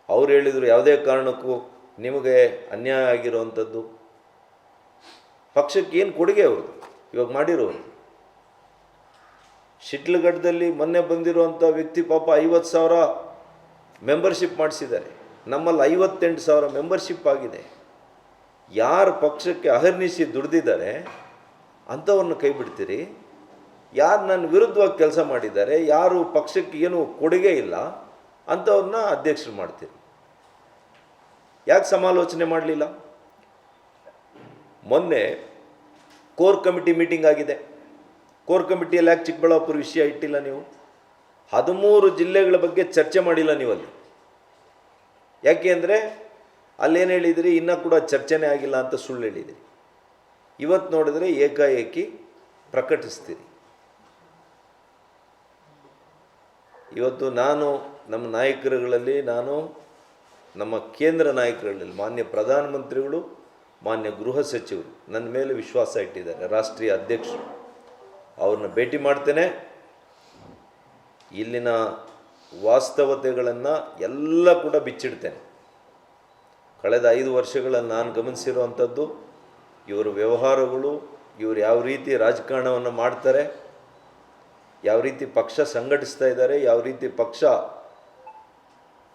ಅವ್ರು ಹೇಳಿದರು ಯಾವುದೇ ಕಾರಣಕ್ಕೂ ನಿಮಗೆ ಅನ್ಯಾಯ ಆಗಿರುವಂಥದ್ದು ಪಕ್ಷಕ್ಕೆ ಏನು ಕೊಡುಗೆ ಅವ್ರದ್ದು ಇವಾಗ ಮಾಡಿರೋರು. ಶಿಡ್ಲಘಟ್ಟದಲ್ಲಿ ಮೊನ್ನೆ ಬಂದಿರುವಂಥ ವ್ಯಕ್ತಿ ಪಾಪ 50,000 ಮೆಂಬರ್ಶಿಪ್ ಮಾಡಿಸಿದ್ದಾರೆ. ನಮ್ಮಲ್ಲಿ 58,000 ಮೆಂಬರ್ಶಿಪ್ ಆಗಿದೆ. ಯಾರು ಪಕ್ಷಕ್ಕೆ ಅಹರ್ನಿಸಿ ದುಡ್ದಿದ್ದಾರೆ ಅಂಥವ್ರನ್ನ ಕೈ ಬಿಡ್ತೀರಿ. ಯಾರು ನನ್ನ ವಿರುದ್ಧವಾಗಿ ಕೆಲಸ ಮಾಡಿದ್ದಾರೆ, ಯಾರು ಪಕ್ಷಕ್ಕೆ ಏನು ಕೊಡುಗೆ ಇಲ್ಲ ಅಂಥವ್ರನ್ನ ಅಧ್ಯಕ್ಷರು ಮಾಡ್ತೀರಿ. ಯಾಕೆ ಸಮಾಲೋಚನೆ ಮಾಡಲಿಲ್ಲ? ಮೊನ್ನೆ ಕೋರ್ ಕಮಿಟಿ ಮೀಟಿಂಗ್ ಆಗಿದೆ. ಕೋರ್ ಕಮಿಟಿಯಲ್ಲಿ ಯಾಕೆ ಚಿಕ್ಕಬಳ್ಳಾಪುರ ವಿಷಯ ಇಟ್ಟಿಲ್ಲ ನೀವು? 13 ಜಿಲ್ಲೆಗಳ ಬಗ್ಗೆ ಚರ್ಚೆ ಮಾಡಿಲ್ಲ ನೀವಲ್ಲಿ. ಯಾಕೆ ಅಂದರೆ ಅಲ್ಲೇನು ಹೇಳಿದಿರಿ, ಇನ್ನೂ ಕೂಡ ಚರ್ಚೆನೇ ಆಗಿಲ್ಲ ಅಂತ ಸುಳ್ಳು ಹೇಳಿದಿರಿ. ಇವತ್ತು ನೋಡಿದ್ರೆ ಏಕಾಏಕಿ ಪ್ರಕಟಿಸ್ತೀರಿ. ಇವತ್ತು ನಾನು ನಮ್ಮ ನಾಯಕರುಗಳಲ್ಲಿ, ನಮ್ಮ ಕೇಂದ್ರ ನಾಯಕರಲ್ಲಿ ಮಾನ್ಯ ಪ್ರಧಾನಮಂತ್ರಿಗಳು, ಮಾನ್ಯ ಗೃಹ ಸಚಿವರು ನನ್ನ ಮೇಲೆ ವಿಶ್ವಾಸ ಇಟ್ಟಿದ್ದಾರೆ. ರಾಷ್ಟ್ರೀಯ ಅಧ್ಯಕ್ಷರು ಅವ್ರನ್ನ ಭೇಟಿ ಮಾಡ್ತೇನೆ. ಇಲ್ಲಿನ ವಾಸ್ತವತೆಗಳನ್ನು ಎಲ್ಲ ಕೂಡ ಬಿಚ್ಚಿಡ್ತೇನೆ. ಕಳೆದ 5 ವರ್ಷಗಳಲ್ಲಿ ನಾನು ಗಮನಿಸಿರುವಂಥದ್ದು ಇವರ ವ್ಯವಹಾರಗಳು, ಇವರು ಯಾವ ರೀತಿ ರಾಜಕಾರಣವನ್ನು ಮಾಡ್ತಾರೆ, ಯಾವ ರೀತಿ ಪಕ್ಷ ಸಂಘಟಿಸ್ತಾ ಇದ್ದಾರೆ, ಯಾವ ರೀತಿ ಪಕ್ಷ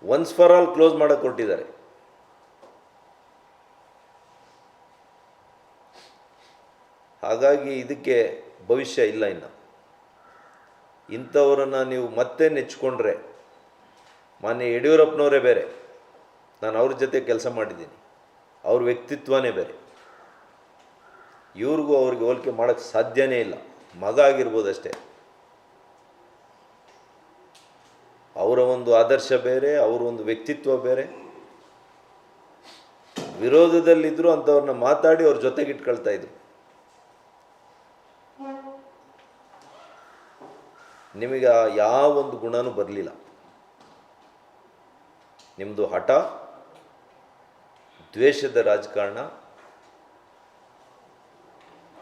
ಒನ್ಸ್ ಫಾರ್ ಆಲ್ ಕ್ಲೋಸ್ ಮಾಡೋಕ್ಕೆ ಕೊಟ್ಟಿದ್ದಾರೆ. ಹಾಗಾಗಿ ಇದಕ್ಕೆ ಭವಿಷ್ಯ ಇಲ್ಲ. ಇನ್ನು ಇಂಥವರನ್ನು ನೀವು ಮತ್ತೆ ನೆಚ್ಚಿಕೊಂಡ್ರೆ, ಮಾನ್ಯ ಯಡಿಯೂರಪ್ಪನವರೇ ಬೇರೆ, ನಾನು ಅವ್ರ ಜೊತೆ ಕೆಲಸ ಮಾಡಿದ್ದೀನಿ, ಅವ್ರ ವ್ಯಕ್ತಿತ್ವನೇ ಬೇರೆ. ಇವ್ರಿಗೂ ಅವ್ರಿಗೆ ಹೋಲಿಕೆ ಮಾಡೋಕ್ಕೆ ಸಾಧ್ಯನೇ ಇಲ್ಲ. ಮಗ ಆಗಿರ್ಬೋದಷ್ಟೇ. ಅವರ ಒಂದು ಆದರ್ಶ ಬೇರೆ, ಅವರ ಒಂದು ವ್ಯಕ್ತಿತ್ವ ಬೇರೆ. ವಿರೋಧದಲ್ಲಿದ್ದರೂ ಅಂಥವ್ರನ್ನ ಮಾತಾಡಿ ಅವ್ರ ಜೊತೆಗೆ ಇಟ್ಕೊಳ್ತಾ ಇದ್ರು. ನಿಮಗೆ ಯಾವ ಒಂದು ಗುಣನೂ ಬರಲಿಲ್ಲ. ನಿಮ್ಮದು ಹಠ, ದ್ವೇಷದ ರಾಜಕಾರಣ.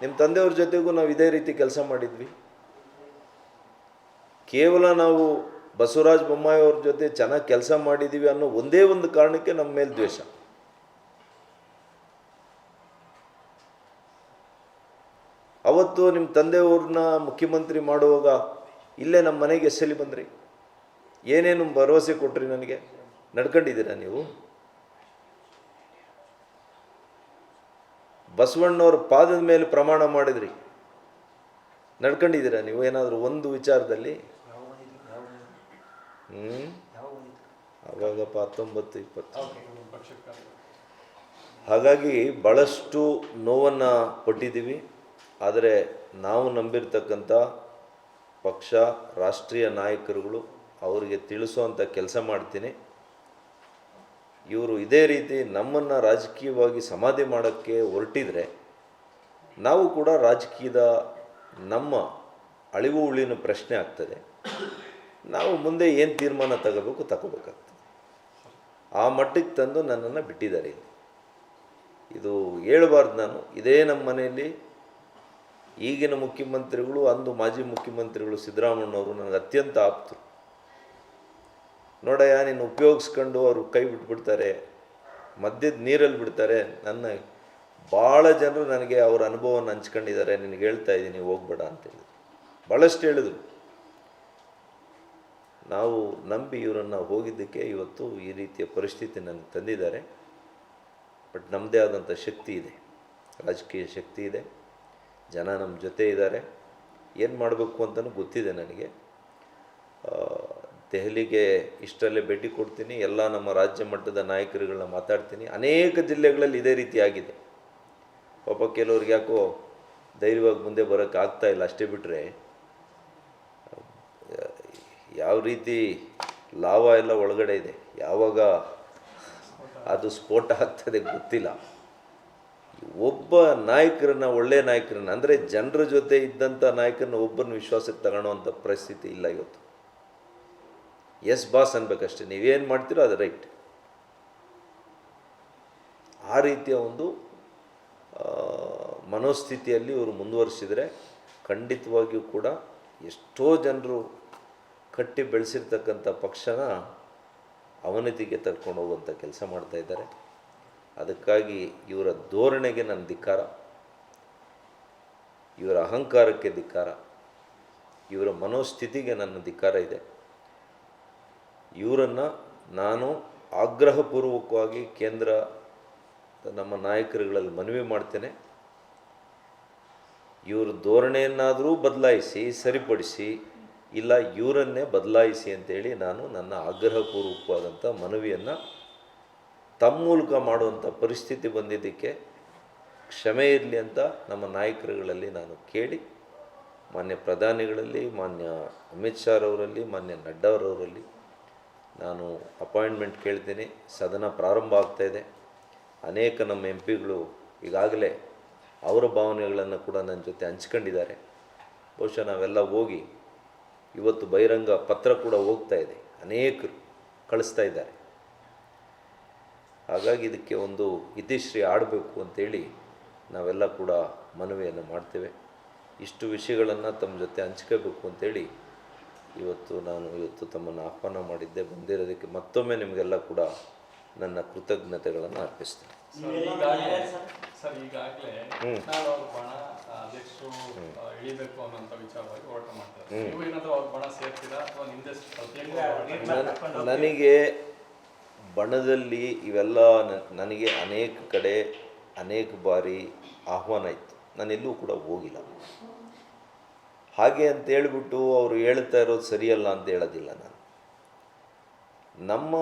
ನಿಮ್ಮ ತಂದೆಯವ್ರ ಜೊತೆಗೂ ನಾವು ಇದೇ ರೀತಿ ಕೆಲಸ ಮಾಡಿದ್ವಿ. ಕೇವಲ ನಾವು ಬಸವರಾಜ ಬೊಮ್ಮಾಯಿ ಅವ್ರ ಜೊತೆ ಚೆನ್ನಾಗಿ ಕೆಲಸ ಮಾಡಿದ್ದೀವಿ ಅನ್ನೋ ಒಂದೇ ಒಂದು ಕಾರಣಕ್ಕೆ ನಮ್ಮ ಮೇಲೆ ದ್ವೇಷ. ಅವತ್ತು ನಿಮ್ಮ ತಂದೆಯವ್ರನ್ನ ಮುಖ್ಯಮಂತ್ರಿ ಮಾಡುವಾಗ ಇಲ್ಲೇ ನಮ್ಮ ಮನೆಗೆ ಎಸ್ಸಲಿ ಬಂದ್ರಿ, ಏನೇನು ಭರವಸೆ ಕೊಟ್ರಿ ನನಗೆ, ನಡ್ಕೊಂಡಿದ್ದೀರಾ ನೀವು? ಬಸವಣ್ಣವ್ರ ಪಾದದ ಮೇಲೆ ಪ್ರಮಾಣ ಮಾಡಿದ್ರಿ, ನಡ್ಕೊಂಡಿದ್ದೀರಾ ನೀವು ಏನಾದರೂ ಒಂದು ವಿಚಾರದಲ್ಲಿ? ಆವಾಗಪ್ಪ 19-20. ಹಾಗಾಗಿ ಭಾಳಷ್ಟು ನೋವನ್ನು ಕೊಟ್ಟಿದ್ದೀವಿ. ಆದರೆ ನಾವು ನಂಬಿರ್ತಕ್ಕಂಥ ಪಕ್ಷ, ರಾಷ್ಟ್ರೀಯ ನಾಯಕರುಗಳು ಅವರಿಗೆ ತಿಳಿಸುವಂಥ ಕೆಲಸ ಮಾಡ್ತೀನಿ. ಇವರು ಇದೇ ರೀತಿ ನಮ್ಮನ್ನು ರಾಜಕೀಯವಾಗಿ ಸಮಾಧಿ ಮಾಡೋಕ್ಕೆ ಹೊರಟಿದ್ರೆ ನಾವು ಕೂಡ ರಾಜಕೀಯದ ನಮ್ಮ ಅಳಿವು ಉಳಿನ ಪ್ರಶ್ನೆ ಆಗ್ತದೆ. ನಾವು ಮುಂದೆ ಏನು ತೀರ್ಮಾನ ತಗೋಬೇಕಾಗ್ತದೆ. ಆ ಮಟ್ಟಕ್ಕೆ ತಂದು ನನ್ನನ್ನು ಬಿಟ್ಟಿದ್ದಾರೆ. ಇದು ಹೇಳಬಾರ್ದು ನಾನು. ಇದೇ ನಮ್ಮ ಮನೆಯಲ್ಲಿ ಈಗಿನ ಮುಖ್ಯಮಂತ್ರಿಗಳು, ಅಂದು ಮಾಜಿ ಮುಖ್ಯಮಂತ್ರಿಗಳು ಸಿದ್ದರಾಮಣ್ಣವರು ನನಗೆ ಅತ್ಯಂತ ಆಪ್ತರು. ನೋಡಯ್ಯ, ನೀನು ಉಪಯೋಗಿಸ್ಕೊಂಡು ಅವರು ಕೈ ಬಿಟ್ಬಿಡ್ತಾರೆ, ಮಧ್ಯದ ನೀರಲ್ಲಿ ಬಿಡ್ತಾರೆ. ನನ್ನ ಭಾಳ ಜನರು ನನಗೆ ಅವರ ಅನುಭವವನ್ನು ಹಂಚ್ಕೊಂಡಿದ್ದಾರೆ. ನಿನಗೆ ಹೇಳ್ತಾ ಇದ್ದೀನಿ, ಹೋಗ್ಬೇಡ ಅಂತೇಳಿದ್ರು. ಭಾಳಷ್ಟು ಹೇಳಿದ್ರು. ನಾವು ನಂಬಿ ಇವರನ್ನು ಹೋಗಿದ್ದಕ್ಕೆ ಇವತ್ತು ಈ ರೀತಿಯ ಪರಿಸ್ಥಿತಿ ನನಗೆ ತಂದಿದ್ದಾರೆ. ಬಟ್ ನಮ್ಮದೇ ಆದಂಥ ಶಕ್ತಿ ಇದೆ, ರಾಜಕೀಯ ಶಕ್ತಿ ಇದೆ, ಜನ ನಮ್ಮ ಜೊತೆ ಇದ್ದಾರೆ. ಏನು ಮಾಡಬೇಕು ಅಂತಲೂ ಗೊತ್ತಿದೆ ನನಗೆ. ದೆಹಲಿಗೆ ಇಷ್ಟರಲ್ಲೇ ಭೇಟಿ ಕೊಡ್ತೀನಿ, ಎಲ್ಲ ನಮ್ಮ ರಾಜ್ಯ ಮಟ್ಟದ ನಾಯಕರುಗಳನ್ನ ಮಾತಾಡ್ತೀನಿ. ಅನೇಕ ಜಿಲ್ಲೆಗಳಲ್ಲಿ ಇದೇ ರೀತಿ ಆಗಿದೆ. ಪಾಪ ಕೆಲವ್ರಿಗೆ ಯಾಕೋ ಧೈರ್ಯವಾಗಿ ಮುಂದೆ ಬರೋಕ್ಕೆ ಆಗ್ತಾಯಿಲ್ಲ, ಅಷ್ಟೇ ಬಿಟ್ಟರೆ ಯಾವ ರೀತಿ ಲಾವ ಎಲ್ಲ ಒಳಗಡೆ ಇದೆ, ಯಾವಾಗ ಅದು ಸ್ಫೋಟ ಆಗ್ತದೆ ಗೊತ್ತಿಲ್ಲ. ಒಬ್ಬ ನಾಯಕರನ್ನ, ಒಳ್ಳೆಯ ನಾಯಕರನ್ನ, ಅಂದರೆ ಜನರ ಜೊತೆ ಇದ್ದಂಥ ನಾಯಕರನ್ನ ಒಬ್ಬರನ್ನ ವಿಶ್ವಾಸಕ್ಕೆ ತಗೊಳ್ಳೋವಂಥ ಪರಿಸ್ಥಿತಿ ಇಲ್ಲ ಇವತ್ತು. ಎಸ್ ಬಾಸ್ ಅನ್ಬೇಕಷ್ಟೇ, ನೀವೇನು ಮಾಡ್ತೀರೋ ಅದು ರೈಟ್. ಆ ರೀತಿಯ ಒಂದು ಮನೋಸ್ಥಿತಿಯಲ್ಲಿ ಇವರು ಮುಂದುವರಿಸಿದರೆ ಖಂಡಿತವಾಗಿಯೂ ಕೂಡ ಎಷ್ಟೋ ಜನರು ಕಟ್ಟಿ ಬೆಳೆಸಿರ್ತಕ್ಕಂಥ ಪಕ್ಷನ ಅವನತಿಗೆ ತರ್ಕೊಂಡು ಹೋಗುವಂಥ ಕೆಲಸ ಮಾಡ್ತಾಯಿದ್ದಾರೆ. ಅದಕ್ಕಾಗಿ ಇವರ ಧೋರಣೆಗೆ ನನ್ನ ಧಿಕ್ಕಾರ, ಇವರ ಅಹಂಕಾರಕ್ಕೆ ಧಿಕ್ಕಾರ, ಇವರ ಮನೋಸ್ಥಿತಿಗೆ ನನ್ನ ಧಿಕ್ಕಾರ ಇದೆ. ಇವರನ್ನು ನಾನು ಆಗ್ರಹಪೂರ್ವಕವಾಗಿ ಕೇಂದ್ರ ನಮ್ಮ ನಾಯಕರುಗಳಲ್ಲಿ ಮನವಿ ಮಾಡ್ತೇನೆ, ಇವ್ರ ಧೋರಣೆಯನ್ನಾದರೂ ಬದಲಾಯಿಸಿ, ಸರಿಪಡಿಸಿ, ಇಲ್ಲ ಇವರನ್ನೇ ಬದಲಾಯಿಸಿ ಅಂತೇಳಿ ನಾನು ನನ್ನ ಆಗ್ರಹಪೂರ್ವಕವಾದಂಥ ಮನವಿಯನ್ನು ತಮ್ಮ ಮೂಲಕ ಮಾಡುವಂಥ ಪರಿಸ್ಥಿತಿ ಬಂದಿದ್ದಕ್ಕೆ ಕ್ಷಮೆ ಇರಲಿ ಅಂತ ನಮ್ಮ ನಾಯಕರುಗಳಲ್ಲಿ ನಾನು ಕೇಳಿ, ಮಾನ್ಯ ಪ್ರಧಾನಿಗಳಲ್ಲಿ, ಮಾನ್ಯ ಅಮಿತ್ ಶಾ ಅವರಲ್ಲಿ, ಮಾನ್ಯ ನಡ್ಡಾ ಅವರಲ್ಲಿ ನಾನು ಅಪಾಯಿಂಟ್ಮೆಂಟ್ ಕೇಳ್ತೀನಿ. ಸದನ ಪ್ರಾರಂಭ ಆಗ್ತಾಯಿದೆ. ಅನೇಕ ನಮ್ಮ ಎಂ ಪಿಗಳು ಈಗಾಗಲೇ ಅವರ ಭಾವನೆಗಳನ್ನು ಕೂಡ ನನ್ನ ಜೊತೆ ಹಂಚ್ಕೊಂಡಿದ್ದಾರೆ. ಬಹುಶಃ ನಾವೆಲ್ಲ ಹೋಗಿ ಇವತ್ತು ಬಹಿರಂಗ ಪತ್ರ ಕೂಡ ಹೋಗ್ತಾ ಇದೆ, ಅನೇಕರು ಕಳಿಸ್ತಾ ಇದ್ದಾರೆ. ಹಾಗಾಗಿ ಇದಕ್ಕೆ ಒಂದು ಇತಿಶ್ರೀ ಆಡಬೇಕು ಅಂತೇಳಿ ನಾವೆಲ್ಲ ಕೂಡ ಮನವಿಯನ್ನು ಮಾಡ್ತೇವೆ. ಇಷ್ಟು ವಿಷಯಗಳನ್ನು ತಮ್ಮ ಜೊತೆ ಹಂಚ್ಕೋಬೇಕು ಅಂತೇಳಿ ಇವತ್ತು ತಮ್ಮನ್ನು ಆಹ್ವಾನ ಮಾಡಿದ್ದೆ. ಬಂದಿರೋದಕ್ಕೆ ಮತ್ತೊಮ್ಮೆ ನಿಮಗೆಲ್ಲ ಕೂಡ ನನ್ನ ಕೃತಜ್ಞತೆಗಳನ್ನು ಅರ್ಪಿಸ್ತೇನೆ. ಸರ್, ಈಗಾಗಲೇ ನಾವು ಅವ್ರ ಬಣ ಅಧ್ಯಕ್ಷರು ಇಳಿಬೇಕು ಅನ್ನೋಂಥ ವಿಚಾರವಾಗಿ ಹೋರಾಟ ಮಾಡ್ತಾರೆ. ನೀವು ಏನಾದರೂ ಅವ್ರ ಬಣ ಸೇರ್ತೀರಾ ಅಥವಾ ನಿಮ್ದೆ ನನಗೆ ಬಣದಲ್ಲಿ ಇವೆಲ್ಲ ನನಗೆ ಅನೇಕ ಕಡೆ ಅನೇಕ ಬಾರಿ ಆಹ್ವಾನ ಇತ್ತು, ನಾನೆಲ್ಲೂ ಕೂಡ ಹೋಗಿಲ್ಲ. ಹಾಗೆ ಅಂತ ಹೇಳಿಬಿಟ್ಟು ಅವರು ಹೇಳ್ತಾ ಇರೋದು ಸರಿಯಲ್ಲ ಅಂತ ಹೇಳೋದಿಲ್ಲ. ನಾನು ನಮ್ಮ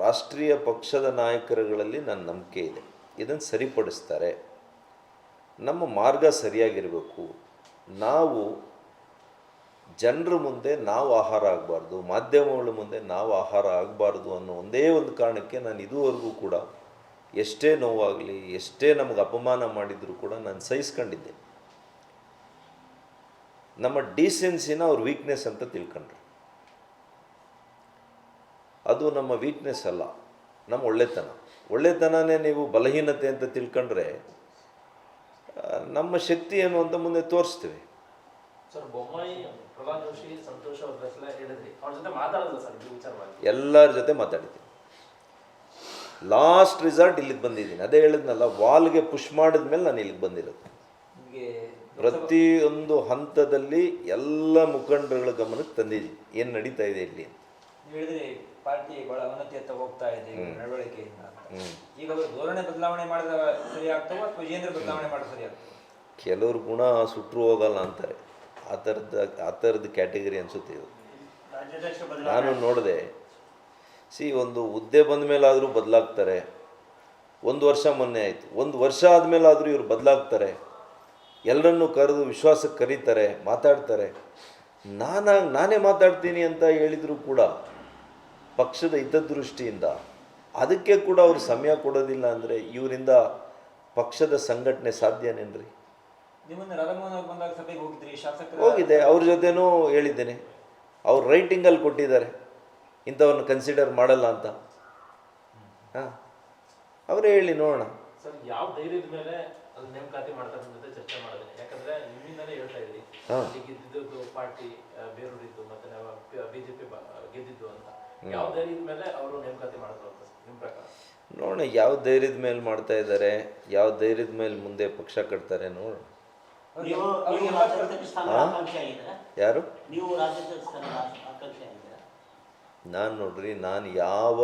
ರಾಷ್ಟ್ರೀಯ ಪಕ್ಷದ ನಾಯಕರುಗಳಲ್ಲಿ ನನ್ನ ನಂಬಿಕೆ ಇದೆ, ಇದನ್ನು ಸರಿಪಡಿಸ್ತಾರೆ. ನಮ್ಮ ಮಾರ್ಗ ಸರಿಯಾಗಿರಬೇಕು. ನಾವು ಜನರ ಮುಂದೆ ನಾವು ಆಹಾರ ಆಗಬಾರ್ದು, ಮಾಧ್ಯಮಗಳ ಮುಂದೆ ನಾವು ಆಹಾರ ಆಗಬಾರ್ದು ಅನ್ನೋ ಒಂದೇ ಒಂದು ಕಾರಣಕ್ಕೆ ನಾನು ಇದುವರೆಗೂ ಕೂಡ ಎಷ್ಟೇ ನೋವಾಗಲಿ, ಎಷ್ಟೇ ನಮಗೆ ಅಪಮಾನ ಮಾಡಿದರೂ ಕೂಡ ನಾನು ಸಹಿಸ್ಕೊಂಡಿದ್ದೆ. ನಮ್ಮ ಡೀಸೆನ್ಸಿನ ಅವ್ರ ವೀಕ್ನೆಸ್ ಅಂತ ತಿಳ್ಕೊಂಡ್ರು. ಅದು ನಮ್ಮ ವೀಕ್ನೆಸ್ ಅಲ್ಲ, ನಮ್ಮ ಒಳ್ಳೆತನನೇ ನೀವು ಬಲಹೀನತೆ ಅಂತ ತಿಳ್ಕೊಂಡ್ರೆ ನಮ್ಮ ಶಕ್ತಿ ಏನು ಅಂತ ಮುಂದೆ ತೋರಿಸ್ತೀವಿ. ಸರ್, ಬೊಮ್ಮಾಯಿ, ಪ್ರಹ್ಲಾದ್ ಜೋಶಿ, ಸಂತೋಷ್ ಅವ್ರ ಹೇಳಿದ್ರಿ, ಅವ್ರ ಜೊತೆ ಮಾತಾಡೋದಿಲ್ಲ ಸರ್ ಈ ವಿಚಾರವಾಗಿ? ಎಲ್ಲರ ಜೊತೆ ಮಾತಾಡಿದ್ದೀನಿ. ಲಾಸ್ಟ್ ರಿಸಲ್ಟ್ ಇಲ್ಲಿಗೆ ಬಂದಿದ್ದೀನಿ. ಅದೇ ಹೇಳಿದ್ನಲ್ಲ, ವಾಲ್ಗೆ ಪುಷ್ ಮಾಡಿದ ಮೇಲೆ ನಾನು ಇಲ್ಲಿಗೆ ಬಂದಿರೋದು. ಪ್ರತಿಯೊಂದು ಹಂತದಲ್ಲಿ ಎಲ್ಲ ಮುಖಂಡರುಗಳ ಗಮನಕ್ಕೆ ತಂದಿದ್ದೀನಿ ಏನು ನಡೀತಾ ಇದೆ ಇಲ್ಲಿ ಅಂತ. ಹೇಳಿದ್ರಿ ಪಾರ್ಟಿ ಬಹಳ ಅವನತಿಯತ್ತ ಹೋಗ್ತಾ ಇದೆ ನಡವಳಿಕೆಯಿಂದ. ಈಗ ಅವರು ಧೋರಣೆ ಬದಲಾವಣೆ ಮಾಡಿದ ಸರಿ ಆಗ್ತವ ಅಥವಾ ವಿಜೇಂದ್ರ ಬದಲಾವಣೆ ಮಾಡಿದ ಸರಿ ಆಗ್ತದೆ? ಕೆಲವ್ರು ಗುಣ ಸುಟ್ಟರು ಹೋಗಲ್ಲ ಅಂತಾರೆ, ಆ ಥರದ್ದು ಕ್ಯಾಟಗರಿ ಅನಿಸುತ್ತೆ ಇದು. ನಾನು ನೋಡಿದೆ, ಒಂದು ಹುದ್ದೆ ಬಂದ ಮೇಲಾದರೂ ಬದಲಾಗ್ತಾರೆ. ಒಂದು ವರ್ಷ ಮೊನ್ನೆ ಆಯಿತು, ಒಂದು ವರ್ಷ ಆದಮೇಲಾದರೂ ಇವರು ಬದಲಾಗ್ತಾರೆ, ಎಲ್ಲರನ್ನೂ ಕರೆದು ವಿಶ್ವಾಸಕ್ಕೆ ಕರೀತಾರೆ, ಮಾತಾಡ್ತಾರೆ. ನಾನೇ ಮಾತಾಡ್ತೀನಿ ಅಂತ ಹೇಳಿದರೂ ಕೂಡ ಪಕ್ಷದ ಹಿತದೃಷ್ಟಿಯಿಂದ ಅದಕ್ಕೆ ಕೂಡ ಅವರು ಸಮಯ ಕೊಡೋದಿಲ್ಲ ಅಂದರೆ ಇವರಿಂದ ಪಕ್ಷದ ಸಂಘಟನೆ ಸಾಧ್ಯನೇನ್ರಿ? ನಿಮ್ಮನ್ನು ರಾಧಾಮೋಹನ್ ಅವ್ರು ಬಂದಾಗ ಸಭೆಗೆ ಹೋಗಿದ್ರಿ, ಶಾಸಕರು ಹೋಗಿದೆ, ಅವ್ರ ಜೊತೆನೂ ಹೇಳಿದ್ದೇನೆ. ಅವ್ರು ರೈಟಿಂಗಲ್ಲಿ ಕೊಟ್ಟಿದ್ದಾರೆ ಇಂಥವ್ರನ್ನ ಕನ್ಸಿಡರ್ ಮಾಡಲ್ಲ ಅಂತ. ಹಾಂ, ಅವರೇ ಹೇಳಿ ನೋಡೋಣ. ಸರ್, ಯಾವ ಧೈರ್ಯದ ಮೇಲೆ ಅದು ನೇಮಕಾತಿ ಮಾಡ್ತಾರೆ ಜೊತೆ ಚರ್ಚೆ ಮಾಡಿದ್ರೆ? ಯಾಕಂದ್ರೆ ನಿಮ್ಮಿಂದಾನೇ ಹೇಳ್ತಾ ಇದ್ರಿ ಗೆದ್ದಿದ್ದು ಪಾರ್ಟಿ ಬೇರೂರಿದ್ದು ಮತ್ತೆ ನಾವು ಬಿಜೆಪಿ ಗೆದ್ದಿದ್ದು ಅಂತ. ಯಾವ ಧೈರ್ಯದ ಮೇಲೆ ಅವರು ನೇಮಕಾತಿ ಮಾಡ್ತಾರೆ ನಿಮ್ಮ ಪ್ರಕಾರ? ನೋಡೋಣ ಯಾವ ಧೈರ್ಯದ ಮೇಲೆ ಮಾಡ್ತಾ ಇದ್ದಾರೆ, ಯಾವ ಧೈರ್ಯದ ಮೇಲೆ ಮುಂದೆ ಪಕ್ಷ ಕಟ್ತಾರೆ ನೋಡೋಣ. ಯಾರು? ನಾನು ನೋಡ್ರಿ, ನಾನು ಯಾವ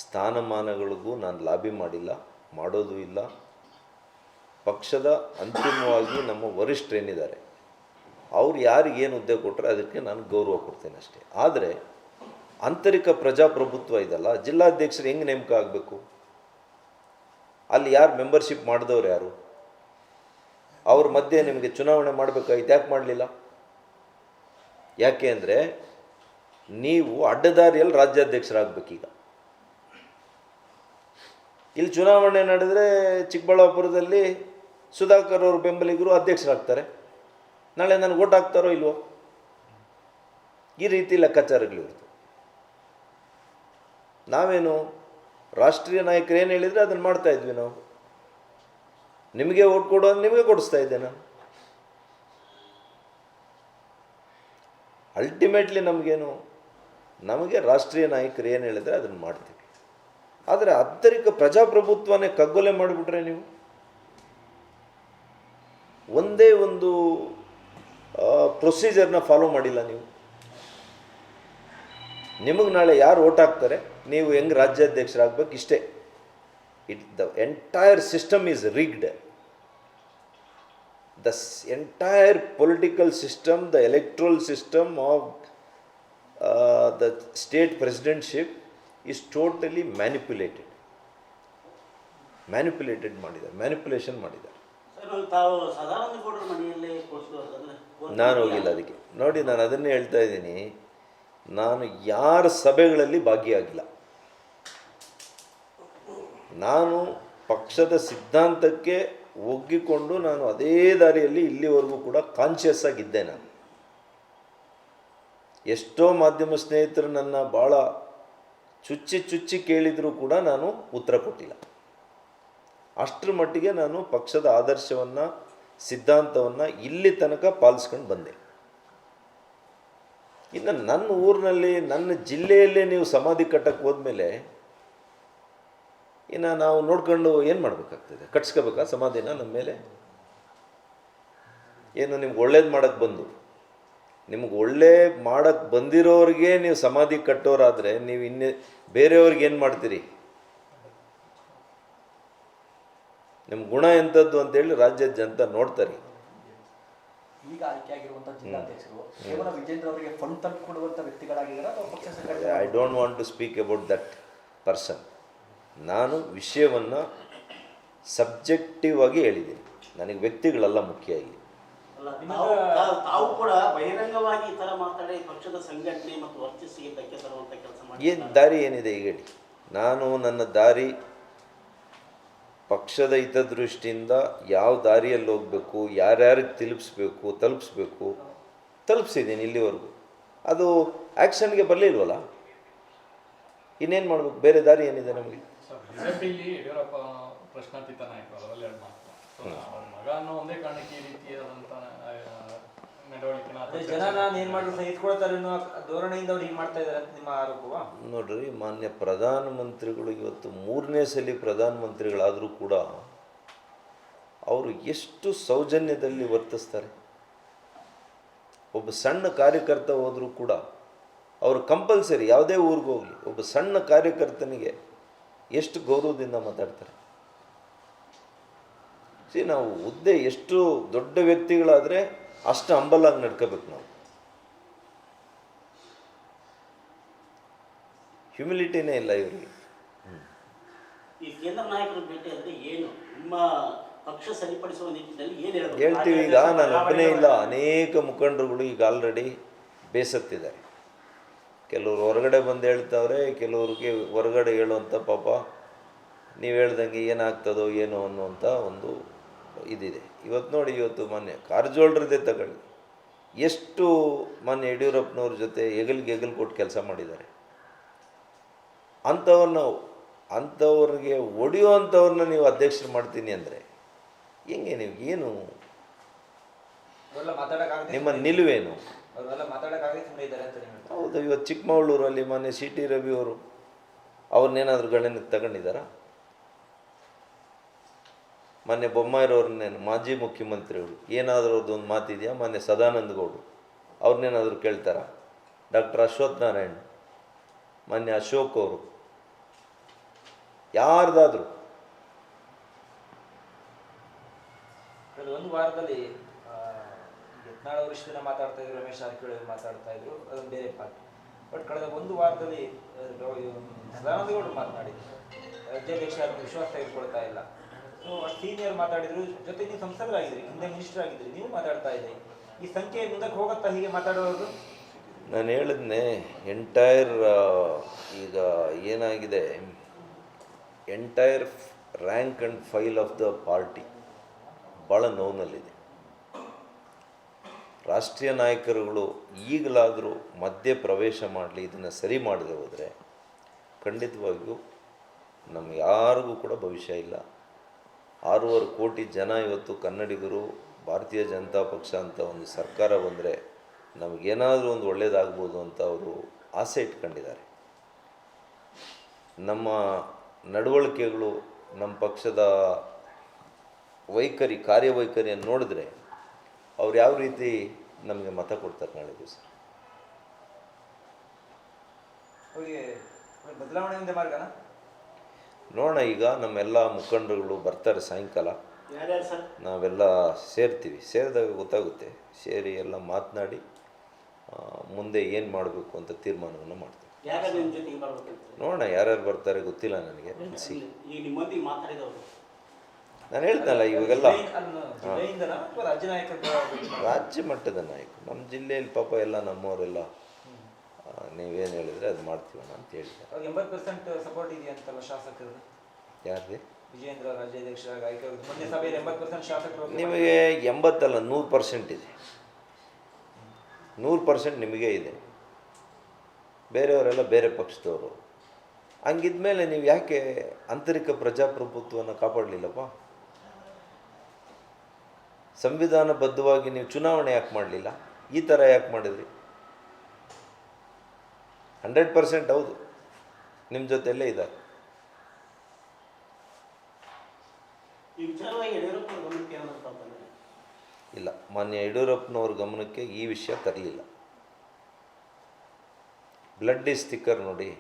ಸ್ಥಾನಮಾನಗಳಿಗೂ ನಾನು ಲಾಬಿ ಮಾಡಿಲ್ಲ, ಮಾಡೋದು ಇಲ್ಲ. ಪಕ್ಷದ ಅಂತಿಮವಾಗಿ ನಮ್ಮ ವರಿಷ್ಠರೇನಿದ್ದಾರೆ ಅವ್ರು ಯಾರಿಗೇನು ಹುದ್ದೆ ಕೊಟ್ಟರೆ ಅದಕ್ಕೆ ನಾನು ಗೌರವ ಕೊಡ್ತೇನೆ ಅಷ್ಟೇ. ಆದರೆ ಆಂತರಿಕ ಪ್ರಜಾಪ್ರಭುತ್ವ ಇದಲ್ಲ, ಜಿಲ್ಲಾಧ್ಯಕ್ಷರು ಹೆಂಗೆ ನೇಮಕ ಆಗಬೇಕು? ಅಲ್ಲಿ ಯಾರು ಮೆಂಬರ್ಶಿಪ್ ಮಾಡಿದವ್ರು ಯಾರು? ಅವ್ರ ಮಧ್ಯೆ ನಿಮಗೆ ಚುನಾವಣೆ ಮಾಡಬೇಕಾಗಿತ್ತು, ಯಾಕೆ ಮಾಡಲಿಲ್ಲ? ಯಾಕೆ ಅಂದರೆ ನೀವು ಅಡ್ಡದಾರಿಯಲ್ಲಿ ರಾಜ್ಯಾಧ್ಯಕ್ಷರಾಗಬೇಕೀಗ. ಇಲ್ಲಿ ಚುನಾವಣೆ ನಡೆದರೆ ಚಿಕ್ಕಬಳ್ಳಾಪುರದಲ್ಲಿ ಸುಧಾಕರ್ ಅವ್ರ ಬೆಂಬಲಿಗರು ಅಧ್ಯಕ್ಷರಾಗ್ತಾರೆ, ನಾಳೆ ನನಗೆ ಓಟ್ ಹಾಕ್ತಾರೋ ಇಲ್ವೋ? ಈ ರೀತಿ ಲೆಕ್ಕಾಚಾರಗಳಿರುತ್ತೆ. ನಾವೇನು ರಾಷ್ಟ್ರೀಯ ನಾಯಕರು ಏನು ಹೇಳಿದರೆ ಅದನ್ನು ಮಾಡ್ತಾ ಇದ್ವಿ ನಾವು. ನಿಮಗೆ ಓಟ್ ಕೊಡೋದು ನಿಮಗೆ ಕೊಡಿಸ್ತಾ ಇದ್ದೆ ನಾನು. ಅಲ್ಟಿಮೇಟ್ಲಿ ನಮಗೇನು, ನಮಗೆ ರಾಷ್ಟ್ರೀಯ ನಾಯಕರು ಏನು ಹೇಳಿದರೆ ಅದನ್ನು ಮಾಡ್ತೀವಿ. ಆದರೆ ಆಂತರಿಕ ಪ್ರಜಾಪ್ರಭುತ್ವನೇ ಕಗ್ಗೊಲೆ ಮಾಡಿಬಿಟ್ರೆ ನೀವು, ಒಂದೇ ಒಂದು ಪ್ರೊಸೀಜರ್ನ ಫಾಲೋ ಮಾಡಿಲ್ಲ ನೀವು. ನಿಮಗೆ ನಾಳೆ ಯಾರು ಓಟ್ ಹಾಕ್ತಾರೆ, ನೀವು ಹೆಂಗೆ ರಾಜ್ಯಾಧ್ಯಕ್ಷರಾಗಬೇಕು, ಇಷ್ಟೇ. The entire system is rigged. The entire political system, the electoral system of the state presidentship is totally manipulated. Manipulation ಮಾಡಿದ್ದಾರೆ. ನಾನು ಹೋಗಿಲ್ಲ ಅದಕ್ಕೆ. ನೋಡಿ, ನಾನು ಅದನ್ನೇ ಹೇಳ್ತಾ ಇದ್ದೀನಿ, ನಾನು ಯಾರ ಸಭೆಗಳಲ್ಲಿ ಭಾಗಿಯಾಗಿಲ್ಲ. ನಾನು ಪಕ್ಷದ ಸಿದ್ಧಾಂತಕ್ಕೆ ಒಗ್ಗಿಕೊಂಡು ನಾನು ಅದೇ ದಾರಿಯಲ್ಲಿ ಇಲ್ಲಿವರೆಗೂ ಕೂಡ ಕಾನ್ಷಿಯಸ್ ಆಗಿದ್ದೆ. ನಾನು ಎಷ್ಟೋ ಮಾಧ್ಯಮ ಸ್ನೇಹಿತರು ನನ್ನ ಭಾಳ ಚುಚ್ಚಿ ಕೇಳಿದರೂ ಕೂಡ ನಾನು ಉತ್ತರ ಕೊಟ್ಟಿಲ್ಲ. ಅಷ್ಟರ ಮಟ್ಟಿಗೆ ನಾನು ಪಕ್ಷದ ಆದರ್ಶವನ್ನು, ಸಿದ್ಧಾಂತವನ್ನು ಇಲ್ಲಿ ತನಕ ಪಾಲಿಸ್ಕೊಂಡು ಬಂದೆ. ಇನ್ನು ನನ್ನ ಊರಿನಲ್ಲಿ, ನನ್ನ ಜಿಲ್ಲೆಯಲ್ಲೇ ನೀವು ಸಮಾಧಿ ಕಟ್ಟಕ್ಕೆ ಹೋದ್ಮೇಲೆ ಇನ್ನು ನಾವು ನೋಡ್ಕೊಂಡು ಏನು ಮಾಡಬೇಕಾಗ್ತದೆ? ಕಟ್ಸ್ಕೋಬೇಕಾ ಸಮಾಧಿನ ನಮ್ಮ ಮೇಲೆ? ಏನು ನಿಮ್ಗೆ ಒಳ್ಳೇದು ಮಾಡೋಕ್ಕೆ ಬಂದು, ನಿಮ್ಗೆ ಒಳ್ಳೆ ಮಾಡೋಕ್ಕೆ ಬಂದಿರೋರಿಗೆ ನೀವು ಸಮಾಧಿ ಕಟ್ಟೋರಾದರೆ ನೀವು ಇನ್ನೇ ಬೇರೆಯವ್ರಿಗೆ ಏನು ಮಾಡ್ತೀರಿ? ನಿಮ್ಮ ಗುಣ ಎಂಥದ್ದು ಅಂತೇಳಿ ರಾಜ್ಯದ ಜನತೆ ನೋಡ್ತಾರೆ. ಈಗ ಆಯ್ಕೆಯಾಗಿರುವಂಥ ಜಿಲ್ಲಾಧ್ಯಕ್ಷರು ಕೇವಲ ವಿಜೇಂದ್ರ ಅವರಿಗೆ ಫಂಡ್ ತಂದು ಕೊಡುವಂಥ ವ್ಯಕ್ತಿಗಳಾಗಿದ್ದಾರೆ ಅಥವಾ ಪಕ್ಷ ಸಂಘಟನೆ? I don't want to speak about that person. ನಾನು ವಿಷಯವನ್ನು ಸಬ್ಜೆಕ್ಟಿವ್ ಆಗಿ ಹೇಳಿದ್ದೀನಿ. ನನಗೆ ವ್ಯಕ್ತಿಗಳೆಲ್ಲ ಮುಖ್ಯ ಇಲ್ಲಿ. ತಾವು ಕೂಡ ಬಹಿರಂಗವಾಗಿ ಈ ಥರ ಮಾತಾಡಿ ಪಕ್ಷದ ಸಂಘಟನೆ ಮತ್ತು ವರ್ಚಸ್ಸಿಗೆ ಧಕ್ಕೆ ತರುವಂಥ ಕೆಲಸ ಮಾಡಿ ಏನು ದಾರಿ ಏನಿದೆ ಈಗ ಹೇಳಿ? ನಾನು ನನ್ನ ದಾರಿ ಪಕ್ಷದ ಹಿತದೃಷ್ಟಿಯಿಂದ ಯಾವ ದಾರಿಯಲ್ಲಿ ಹೋಗಬೇಕು, ಯಾರ್ಯಾರಿಗೆ ತಲುಪಿಸಿದ್ದೀನಿ ಇಲ್ಲಿವರೆಗೂ. ಅದು ಆ್ಯಕ್ಷನ್ಗೆ ಬರಲಿಲ್ವಲ್ಲ, ಇನ್ನೇನು ಮಾಡಬೇಕು? ಬೇರೆ ದಾರಿ ಏನಿದೆ ನಮಗೆ? ಬಿಜೆಪಿಲಿ ಯಡಿಯೂರಪ್ಪ ಪ್ರಶ್ನಾತೀತ ನಾಯಕರು, ಅದರಲ್ಲಿ ಎರಡು ಮಾತು. ಅವ್ರ ಮಗ ಅನ್ನೋ ಒಂದೇ ಕಾರಣಕ್ಕೆ ಈ ರೀತಿಯಾದಂಥ ನಡವಳಿಕೆ ಜನ ಏನ್ ಮಾಡಿದ್ರು ಸಹಿಸ್ಕೊಳ್ತಾರೆ ಅನ್ನೋ ಧೋರಣೆಯಿಂದ ಅವ್ರು ಹೀಗೆ ಮಾಡ್ತಾ ಇದ್ದಾರೆ ಅಂತ ನಿಮ್ಮ ಆರೋಪವಾ? ನೋಡ್ರಿ, ಮಾನ್ಯ ಪ್ರಧಾನಮಂತ್ರಿಗಳು ಇವತ್ತು 3ನೇ ಸಲ ಪ್ರಧಾನಮಂತ್ರಿಗಳಾದರೂ ಕೂಡ ಅವರು ಎಷ್ಟು ಸೌಜನ್ಯದಲ್ಲಿ ವರ್ತಿಸ್ತಾರೆ. ಒಬ್ಬ ಸಣ್ಣ ಕಾರ್ಯಕರ್ತ ಹೋದರೂ ಕೂಡ ಅವರು ಕಂಪಲ್ಸರಿ ಯಾವುದೇ ಊರಿಗೆ ಹೋಗಲಿ, ಒಬ್ಬ ಸಣ್ಣ ಕಾರ್ಯಕರ್ತನಿಗೆ ಎಷ್ಟು ಗೌರವದಿಂದ ಮಾತಾಡ್ತಾರೆ. ನಾವು ಹುದ್ದೆ ಎಷ್ಟು ದೊಡ್ಡ ವ್ಯಕ್ತಿಗಳಾದರೆ ಅಷ್ಟು ಹಂಬಲಾಗಿ ನಡ್ಕೋಬೇಕು. ನಾವು ಹ್ಯುಮಿಲಿಟಿನೇ ಇಲ್ಲ ಇವರಿಗೆ. ಈ ಕೇಂದ್ರ ನಾಯಕರು ಭೇಟಿ ಅಂದರೆ ಏನು ನಿಮ್ಮ ಪಕ್ಷ ಸರಿಪಡಿಸುವ ನಿಟ್ಟಿನಲ್ಲಿ ಏನು ಹೇಳ್ತೀವಿ? ಈಗ ನಾನು ಒಬ್ಬನೇ ಇಲ್ಲ, ಅನೇಕ ಮುಖಂಡರುಗಳು ಈಗ ಆಲ್ರೆಡಿ ಬೇಸತ್ತಿದ್ದಾರೆ. ಕೆಲವರು ಹೊರಗಡೆ ಬಂದು ಹೇಳ್ತಾವ್ರೆ, ಕೆಲವ್ರಿಗೆ ಹೊರಗಡೆ ಹೇಳುವಂಥ ಪಾಪ ನೀವು ಹೇಳ್ದಂಗೆ ಏನಾಗ್ತದೋ ಏನೋ ಅನ್ನುವಂಥ ಒಂದು ಇದಿದೆ. ಇವತ್ತು ನೋಡಿ, ಇವತ್ತು ಮಾನ್ಯ ಕಾರಜೋಳರದೇ ತಗೊಳ್ಳಿ, ಎಷ್ಟು ಮಾನ್ಯ ಯಡಿಯೂರಪ್ಪನವ್ರ ಜೊತೆ ಹೆಗಲು ಕೊಟ್ಟು ಕೆಲಸ ಮಾಡಿದ್ದಾರೆ. ಅಂಥವ್ರಿಗೆ ಹೊಡೆಯುವಂಥವ್ರನ್ನ ನೀವು ಅಧ್ಯಕ್ಷರು ಮಾಡ್ತೀನಿ ಅಂದರೆ ಹೆಂಗೆ? ನೀವು ಏನು ನಿಮ್ಮ ನಿಲುವೇನು? ಹೌದು, ಇವತ್ತು ಚಿಕ್ಕಮಗಳೂರಲ್ಲಿ ಮಾನ್ಯ CT ರವಿ ಅವರು ಅವ್ರನ್ನೇನಾದರೂ ಗಣನೆಗೆ ತಗೊಂಡಿದ್ದಾರಾ? ಮಾನ್ಯ ಬೊಮ್ಮಾಯಿರವ್ರನ್ನೇನು ಮಾಜಿ ಮುಖ್ಯಮಂತ್ರಿಗಳು ಏನಾದರೂ ಅವ್ರದ್ದೊಂದು ಮಾತಿದೆಯಾ? ಮಾನ್ಯ ಸದಾನಂದ ಗೌಡರು ಅವ್ರನ್ನೇನಾದರೂ ಕೇಳ್ತಾರಾ? ಡಾಕ್ಟರ್ ಅಶ್ವಥ್ ನಾರಾಯಣ್, ಮಾನ್ಯ ಅಶೋಕ್ ಅವರು, ಯಾರ್ದಾದ್ರು ಒಂದು ವಾರದಲ್ಲಿ ಯತ್ನಾಳ್ ಅವರು ಇಷ್ಟು ದಿನ ಮಾತಾಡ್ತಾ ಇದ್ರು, ರಮೇಶ್ ಜಾರಕಿಹೊಳಿ ಅವರು ಮಾತಾಡ್ತಾ ಇದ್ರು, ಅದೊಂದು ಬೇರೆ ಪಾರ್ಟಿ. ಬಟ್ ಕಳೆದ ಒಂದು ವಾರದಲ್ಲಿ ಸದಾನಂದಗೌಡರು ಮಾತನಾಡಿ ರಾಜ್ಯಾಧ್ಯಕ್ಷ ವಿಶ್ವಾಸ ತೆಗೆದುಕೊಳ್ತಾ ಇಲ್ಲ. ಸೊ ಸೀನಿಯರ್ ಮಾತಾಡಿದ್ರು, ಜೊತೆ ನೀವು ಸಂಸದರಾಗಿದ್ರಿ, ಹಿಂದೆ ಮಿನಿಸ್ಟರ್ ಆಗಿದ್ರಿ, ನೀವು ಮಾತಾಡ್ತಾ ಇದ್ರಿ. ಈ ಸಂಖ್ಯೆ ಮುಂದಕ್ಕೆ ಹೋಗುತ್ತಾ ಹೀಗೆ ಮಾತಾಡೋದು? ನಾನು ಹೇಳಿದ್ನೆ, ಎಂಟೈರ್ ಈಗ ಏನಾಗಿದೆ, entire rank and file of the party ಭಾಳ ನೋವಿನಲ್ಲಿದೆ. ರಾಷ್ಟ್ರೀಯ ನಾಯಕರುಗಳು ಈಗಲಾದರೂ ಮಧ್ಯೆ ಪ್ರವೇಶ ಮಾಡಲಿ, ಇದನ್ನು ಸರಿ ಮಾಡದೆ ಹೋದರೆ ಖಂಡಿತವಾಗಿಯೂ ನಮ್ಗೆ ಯಾರಿಗೂ ಕೂಡ ಭವಿಷ್ಯ ಇಲ್ಲ. 6.5 ಕೋಟಿ ಜನ ಇವತ್ತು ಕನ್ನಡಿಗರು, ಭಾರತೀಯ ಜನತಾ ಪಕ್ಷ ಅಂತ ಒಂದು ಸರ್ಕಾರ ಬಂದರೆ ನಮಗೇನಾದರೂ ಒಂದು ಒಳ್ಳೆಯದಾಗ್ಬೋದು ಅಂತ ಅವರು ಆಸೆ ಇಟ್ಕೊಂಡಿದ್ದಾರೆ. ನಮ್ಮ ನಡವಳಿಕೆಗಳು, ನಮ್ಮ ಪಕ್ಷದ ವೈಖರಿ, ಕಾರ್ಯವೈಖರಿಯನ್ನು ನೋಡಿದ್ರೆ ಅವ್ರು ಯಾವ ರೀತಿ ನಮಗೆ ಮತ ಕೊಡ್ತಾರೆ ನಾಳೆ ದಿವಸ. ಅವರಿಗೆ ಬದಲಾವಣೆ ಒಂದೇ ಮಾರ್ಗನ? ನೋಡೋಣ, ಈಗ ನಮ್ಮೆಲ್ಲ ಮುಖಂಡರುಗಳು ಬರ್ತಾರೆ ಸಾಯಂಕಾಲ, ಯಾರ್ಯಾರು ಸರ್? ನಾವೆಲ್ಲ ಸೇರ್ತೀವಿ. ಸೇರಿದಾಗ ಗೊತ್ತಾಗುತ್ತೆ. ಸೇರಿ ಎಲ್ಲ ಮಾತನಾಡಿ ಮುಂದೆ ಏನು ಮಾಡಬೇಕು ಅಂತ ತೀರ್ಮಾನವನ್ನು ಮಾಡ್ತೀವಿ. ಯಾರ್ಯಾರು ನಿಮ್ಮ ಜೊತೆಗೆ ಬರ್ಬೇಕಂತ? ನೋಡೋಣ, ಯಾರ್ಯಾರು ಬರ್ತಾರೆ ಗೊತ್ತಿಲ್ಲ ನನಗೆ. ಈಗ ನಿಮ್ಮೊಂದಿಗೆ ಮಾತಾಡಿದವರು ನಾನು ಹೇಳ್ತೇನಲ್ಲ, ಇವಾಗೆಲ್ಲ ಜಿಲ್ಲೆಯಿಂದನಾ ಅಥವಾ ರಾಜ್ಯ ನಾಯಕರ? ರಾಜ್ಯ ಮಟ್ಟದ ನಾಯಕರು. ನಮ್ಮ ಜಿಲ್ಲೆಯಲ್ಲಿ ಪಾಪ ಎಲ್ಲ ನಮ್ಮವರೆಲ್ಲ ನೀವೇನು ಹೇಳಿದ್ರೆ ಅದು ಮಾಡ್ತೀವಣ್ಣ ಅಂತ ಹೇಳಿದೆ. 80% ಸಪೋರ್ಟ್ ಇದೆಯಂತಲ್ಲ ಶಾಸಕರು? ಯಾರಿಗೆ? ವಿಜೇಂದ್ರ ರಾಜ್ಯಾಧ್ಯಕ್ಷರಾಗಿ ಆಯ್ಕೆ ಆಗೋದು. ಮೊನ್ನೆ ಸಭೆಯಲ್ಲಿ 80% ಶಾಸಕರು. ನಿಮಗೆ 80 ಅಲ್ಲ, 100% ಇದೆ. 100% ನಿಮಗೆ ಇದೆ. ಬೇರೆಯವರೆಲ್ಲ ಬೇರೆ ಪಕ್ಷದವರು. ಹಂಗಿದ್ಮೇಲೆ ನೀವು ಯಾಕೆ ಆಂತರಿಕ ಪ್ರಜಾಪ್ರಭುತ್ವವನ್ನು ಕಾಪಾಡಲಿಲ್ಲಪ್ಪ? ಸಂವಿಧಾನಬದ್ಧವಾಗಿ ನೀವು ಚುನಾವಣೆ ಯಾಕೆ ಮಾಡಲಿಲ್ಲ? ಈ ಥರ ಯಾಕೆ ಮಾಡಿದ್ರಿ? 100% ಹೌದು, ನಿಮ್ಮ ಜೊತೆಯಲ್ಲೇ ಇದ್ದಾರೆ. ಈ ವಿಚಾರವಾಗಿ ಯಡಿಯೂರಪ್ಪ ಗಮನಕ್ಕೆ ಏನಾದ್ರು ತಂದ್ರೆ? ಇಲ್ಲ, ಮಾನ್ಯ ಯಡಿಯೂರಪ್ಪನವ್ರ ಗಮನಕ್ಕೆ ಈ ವಿಷಯ ತರಲಿಲ್ಲ. ಬ್ಲಡ್ ಈಸ್ ಥಿಕ್ಕರ್ ನೋಡಿ.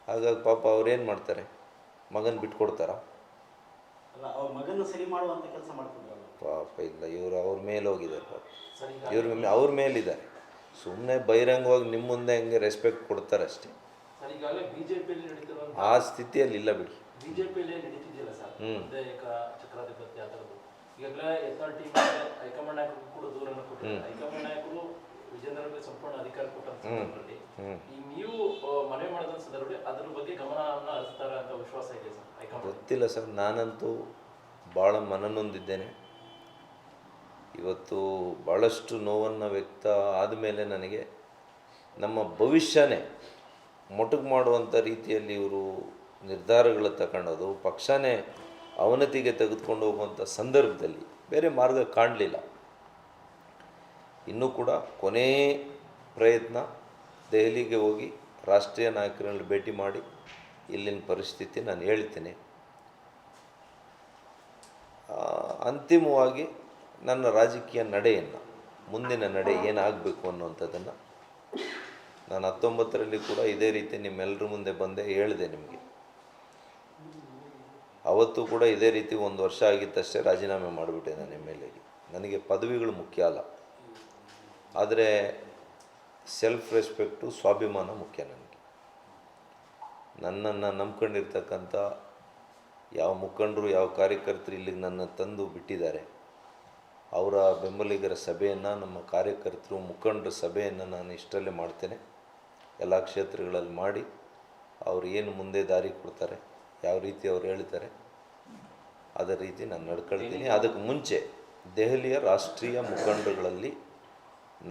ಹಾಗಾಗಿ ಪಾಪ ಅವ್ರೇನು ಮಾಡ್ತಾರೆ, ಮಗನ ಬಿಟ್ಕೊಡ್ತಾರ? ಅಲ್ಲ, ಅವ್ರ ಮಗನ ಸರಿ ಮಾಡುವಂಥ ಕೆಲಸ ಮಾಡ್ತಿದ್ರಲ್ಲ. ಪಾಪ ಇಲ್ಲ, ಇವರು ಅವ್ರ ಮೇಲೆ ಹೋಗಿದ್ದಾರೆ. ಪಾಪ ಸರ್, ಈಗ ಅವ್ರ ಮೇಲಿದ್ದಾರೆ. ಸುಮ್ಮನೆ ಬಹಿರಂಗವಾಗಿ ನಿಮ್ಮ ಮುಂದೆ ಹೆಂಗೆ ರೆಸ್ಪೆಕ್ಟ್ ಕೊಡ್ತಾರೆ ಅಷ್ಟೇ. ಸರ್, ಈಗಾಗಲೇ ಬಿಜೆಪಿಯಲ್ಲಿ ನಡೀತಿರುವಂತ ಆ ಸ್ಥಿತಿಯಲ್ಲಿ ಇಲ್ಲ ಬಿಡಿ. ಬಿಜೆಪಿಯಲ್ಲಿ ನಡೀತಿದೆಯಲ್ಲ ಸರ್, ಮುಂದೆ ಚಕ್ರಾಧಿಪತ್ಯ ಆ ಥರದ್ದು. ಈಗಾಗಲೇ ಯತ್ನಾಳ್ ಟೀಮ್ ಹೈಕಮಾಂಡ್ ನಾಯಕರು ಕೂಡ ದೂರನ್ನು ಕೊಟ್ಟಿದ್ದಾರೆ. ಹೈಕಮಾಂಡ್ ನಾಯಕರು ವಿಜೇಂದ್ರಗೆ ಸಂಪೂರ್ಣ ಅಧಿಕಾರ ಕೊಟ್ಟಂತ ಸಂದರ್ಭದಲ್ಲಿ ಈ ನೀವು ಮನವಿ ಮಾಡಿದ ಸಂದರ್ಭದಲ್ಲಿ ಅದರ ಬಗ್ಗೆ ಗಮನವನ್ನು ಹರಿಸ್ತಾರೆ ಅಂತ ವಿಶ್ವಾಸ ಇದೆ ಸರ್ ಹೈಕಮಾಂಡ್? ಗೊತ್ತಿಲ್ಲ ಸರ್, ನಾನಂತೂ ಭಾಳ ಮನನೊಂದಿದ್ದೇನೆ. ಇವತ್ತು ಭಾಳಷ್ಟು ನೋವನ್ನು ವ್ಯಕ್ತ ಆದಮೇಲೆ ನನಗೆ ನಮ್ಮ ಭವಿಷ್ಯನೇ ಮೊಟಕು ಮಾಡುವಂಥ ರೀತಿಯಲ್ಲಿ ಇವರು ನಿರ್ಧಾರಗಳು ತಗೊಳ್ಳೋದು, ಪಕ್ಷನೇ ಅವನತಿಗೆ ತೆಗೆದುಕೊಂಡು ಹೋಗುವಂಥ ಸಂದರ್ಭದಲ್ಲಿ ಬೇರೆ ಮಾರ್ಗ ಕಾಣಲಿಲ್ಲ. ಇನ್ನೂ ಕೂಡ ಕೊನೇ ಪ್ರಯತ್ನ, ದೆಹಲಿಗೆ ಹೋಗಿ ರಾಷ್ಟ್ರೀಯ ನಾಯಕರಲ್ಲಿ ಭೇಟಿ ಮಾಡಿ ಇಲ್ಲಿನ ಪರಿಸ್ಥಿತಿ ನಾನು ಹೇಳ್ತೀನಿ. ಅಂತಿಮವಾಗಿ ನನ್ನ ರಾಜಕೀಯ ನಡೆಯನ್ನು, ಮುಂದಿನ ನಡೆ ಏನಾಗಬೇಕು ಅನ್ನುವಂಥದ್ದನ್ನು ನಾನು 19ರಲ್ಲಿ ಕೂಡ ಇದೇ ರೀತಿ ನಿಮ್ಮೆಲ್ಲರ ಮುಂದೆ ಬಂದೆ ಹೇಳಿದೆ ನಿಮಗೆ. ಅವತ್ತು ಕೂಡ ಇದೇ ರೀತಿ 1 ವರ್ಷ ಆಗಿತ್ತಷ್ಟೇ ರಾಜೀನಾಮೆ ಮಾಡಿಬಿಟ್ಟೆ ನಾನು MLAಗೆ. ನನಗೆ ಪದವಿಗಳು ಮುಖ್ಯ ಅಲ್ಲ, ಆದರೆ ಸೆಲ್ಫ್ ರೆಸ್ಪೆಕ್ಟು, ಸ್ವಾಭಿಮಾನ ಮುಖ್ಯ ನನಗೆ. ನನ್ನನ್ನು ನಂಬ್ಕೊಂಡಿರ್ತಕ್ಕಂಥ ಯಾವ ಮುಖಂಡರು, ಯಾವ ಕಾರ್ಯಕರ್ತರು ಇಲ್ಲಿಗೆ ನನ್ನ ತಂದು ಬಿಟ್ಟಿದ್ದಾರೆ, ಅವರ ಬೆಂಬಲಿಗರ ಸಭೆಯನ್ನು, ನಮ್ಮ ಕಾರ್ಯಕರ್ತರು ಮುಖಂಡರ ಸಭೆಯನ್ನು ನಾನು ಇಷ್ಟರಲ್ಲೇ ಮಾಡ್ತೇನೆ. ಎಲ್ಲ ಕ್ಷೇತ್ರಗಳಲ್ಲಿ ಮಾಡಿ ಅವರು ಏನು ಮುಂದೆ ದಾರಿ ಕೊಡ್ತಾರೆ, ಯಾವ ರೀತಿ ಅವ್ರು ಹೇಳ್ತಾರೆ ಅದೇ ರೀತಿ ನಾನು ನಡ್ಕೊಳ್ತೀನಿ. ಅದಕ್ಕೆ ಮುಂಚೆ ದೆಹಲಿಯ ರಾಷ್ಟ್ರೀಯ ಮುಖಂಡರುಗಳಲ್ಲಿ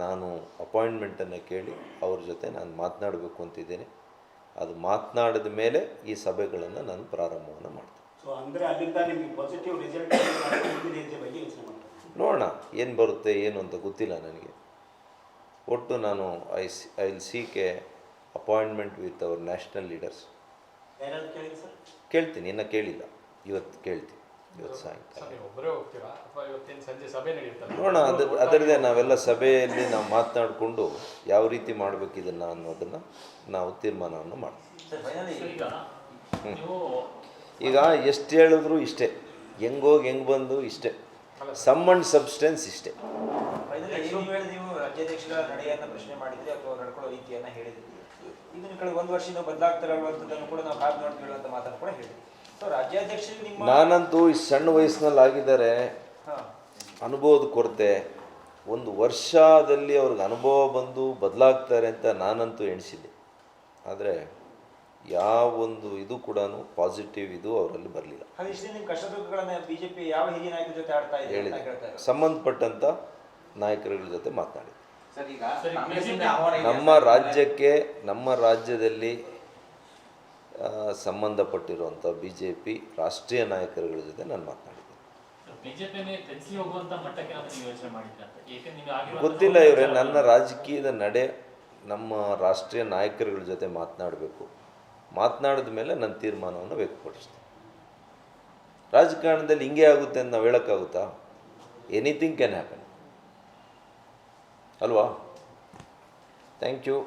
ನಾನು ಅಪಾಯಿಂಟ್ಮೆಂಟನ್ನು ಕೇಳಿ ಅವ್ರ ಜೊತೆ ನಾನು ಮಾತನಾಡಬೇಕು ಅಂತಿದ್ದೇನೆ. ಅದು ಮಾತನಾಡಿದ ಮೇಲೆ ಈ ಸಭೆಗಳನ್ನು ನಾನು ಪ್ರಾರಂಭವನ್ನು ಮಾಡ್ತೀನಿ. ಸೊ ಅಂದರೆ ಅಲ್ಲಿಂದ ನಿಮಗೆ ಪಾಸಿಟಿವ್ ರಿಸಲ್ಟ್ ಮುಂದಿನ ಹೆಜ್ಜೆ ಬಗ್ಗೆ ಯೋಚನೆ ಮಾಡ್ತಾರೆ. ನೋಡೋಣ ಏನು ಬರುತ್ತೆ ಏನು ಅಂತ ಗೊತ್ತಿಲ್ಲ ನನಗೆ. ಒಟ್ಟು ನಾನು I will seek A appointment with our national leaders. ಯಾರ್ಯಾರು ಕೇಳಿ ಸರ್? ಕೇಳ್ತೀನಿ, ಇನ್ನೂ ಕೇಳಿಲ್ಲ, ಇವತ್ತು ಕೇಳ್ತೀನಿ, ಇವತ್ತು ಸಾಯಂಕಾಲ. ಸರ್, ನೀವು ಒಬ್ಬರೇ ಹೋಗ್ತೀರಾ ಅಥವಾ ಇವತ್ತಿನ ಸಂಜೆ ಸಭೆ ನಡೆಯುತ್ತಲ್ಲ? ನೋಡೋಣ, ಅದರದೇ ನಾವೆಲ್ಲ ಸಭೆಯಲ್ಲಿ ನಾವು ಮಾತನಾಡಿಕೊಂಡು ಯಾವ ರೀತಿ ಮಾಡಬೇಕು ಇದನ್ನು ಅನ್ನೋದನ್ನು ನಾವು ತೀರ್ಮಾನವನ್ನು ಮಾಡ್ತೀವಿ. ಸರ್, ಫೈನಲಿ ಈಗ ಎಷ್ಟು ಹೇಳಿದ್ರು ಇಷ್ಟೇ, ಹೆಂಗೋಗಿ ಹೆಂಗೆ ಬಂದು ಇಷ್ಟೇ, ಸಮ್ ಅಂಡ್ ಸಬ್ಸ್ಟೆನ್ಸ್ ಇಷ್ಟೇ. ಫೈನಲಿ ನೀವು ರಾಜ್ಯ ರಾಜ್ಯಾಧ್ಯಕ್ಷರ ನಡೆಯನ್ನ ಪ್ರಶ್ನೆ ಮಾಡಿದ್ರಿ ಅಥವಾ ನಡ್ಕೊಳ್ಳೋ ರೀತಿಯನ್ನ ಹೇಳಿದ್ರಿ. ಇದನ್ನ ಕಳೆದ 1 ವರ್ಷದಿಂದ ಬದಲಾಗ್ತಿರೋದನ್ನು ಕೂಡ ನಾವು ಕಾದು ನೋಡ್ತೀವಿ ಹೇಳುವಂತ ಮಾತನ್ನು ಕೂಡ ಹೇಳಿದ್ರಿ. ಸೊ ರಾಜ್ಯಾಧ್ಯಕ್ಷರಿಗೆ ನಿಮ್ಮ ನಾನಂತೂ ಈ ಸಣ್ಣ ವಯಸ್ಸಿನಲ್ಲಿ ಆಗಿದ್ದಾರೆ, ಹಾ ಅನುಭವದ ಕೊರತೆ, 1 ವರ್ಷದಲ್ಲಿ ಅವ್ರಿಗೆ ಅನುಭವ ಬಂದು ಬದಲಾಗ್ತಾರೆ ಅಂತ ನಾನಂತೂ ಎಣಿಸಿದ್ದೆ. ಆದರೆ ಯಾವೊಂದು ಇದು ಕೂಡ ಪಾಸಿಟಿವ್ ಇದು ಅವರಲ್ಲಿ ಬರಲಿಲ್ಲ. ಇಷ್ಟು ನಿಮ್ಮ ಕಷ್ಟ ದುಃಖಗಳನ್ನ ಬಿಜೆಪಿ ಯಾವ ಹಿರಿಯ ನಾಯಕರ ಜೊತೆ ಆಡ್ತಾ ಇದೆ ಅಂತ ಹೇಳಿದೆ, ಹೇಳ್ತಾ ಇದ್ದಾರೆ. ಸಂಬಂಧಪಟ್ಟಂಥ ನಾಯಕರುಗಳ ಜೊತೆ ಮಾತನಾಡಿ. ಸರ್ ಈಗ ಸರಿ, ಕಾಂಗ್ರೆಸ್ಸಿಂದ ಆಹ್ವಾನ ಇದೆ ನಮ್ಮ ರಾಜ್ಯಕ್ಕೆ, ನಮ್ಮ ರಾಜ್ಯದಲ್ಲಿ ಸಂಬಂಧಪಟ್ಟಿರುವಂಥ BJP ರಾಷ್ಟ್ರೀಯ ನಾಯಕರುಗಳ ಜೊತೆ ನಾನು ಮಾತನಾಡಿದ್ದೆ. ಬಿಜೆಪಿನೇ ತೆಗೆಸಿ ಹೋಗುವಂತ ಮಟ್ಟಕ್ಕೆ ನೀವು ಯೋಚನೆ ಮಾಡಿದ್ರೆ ಅಂತ, ಏಕೆ ನೀವು ಆಗಿರೋ ಗೊತ್ತಿಲ್ಲ ಇವರೇ, ನನ್ನ ರಾಜಕೀಯದ ನಡೆ ನಮ್ಮ ರಾಷ್ಟ್ರೀಯ ನಾಯಕರುಗಳ ಜೊತೆ ಮಾತನಾಡಬೇಕು. ಮಾತನಾಡಿದ ಮೇಲೆ ನನ್ನ ತೀರ್ಮಾನವನ್ನು ವ್ಯಕ್ತಪಡಿಸ್ತೀನಿ. ರಾಜಕಾರಣದಲ್ಲಿ ಹಿಂಗೆ ಆಗುತ್ತೆ ಅಂತ ನಾವು ಹೇಳೋಕ್ಕಾಗುತ್ತಾ? ಎನಿಥಿಂಗ್ ಕ್ಯಾನ್ ಹ್ಯಾಪನ್ ಅಲ್ವಾ? Thank you.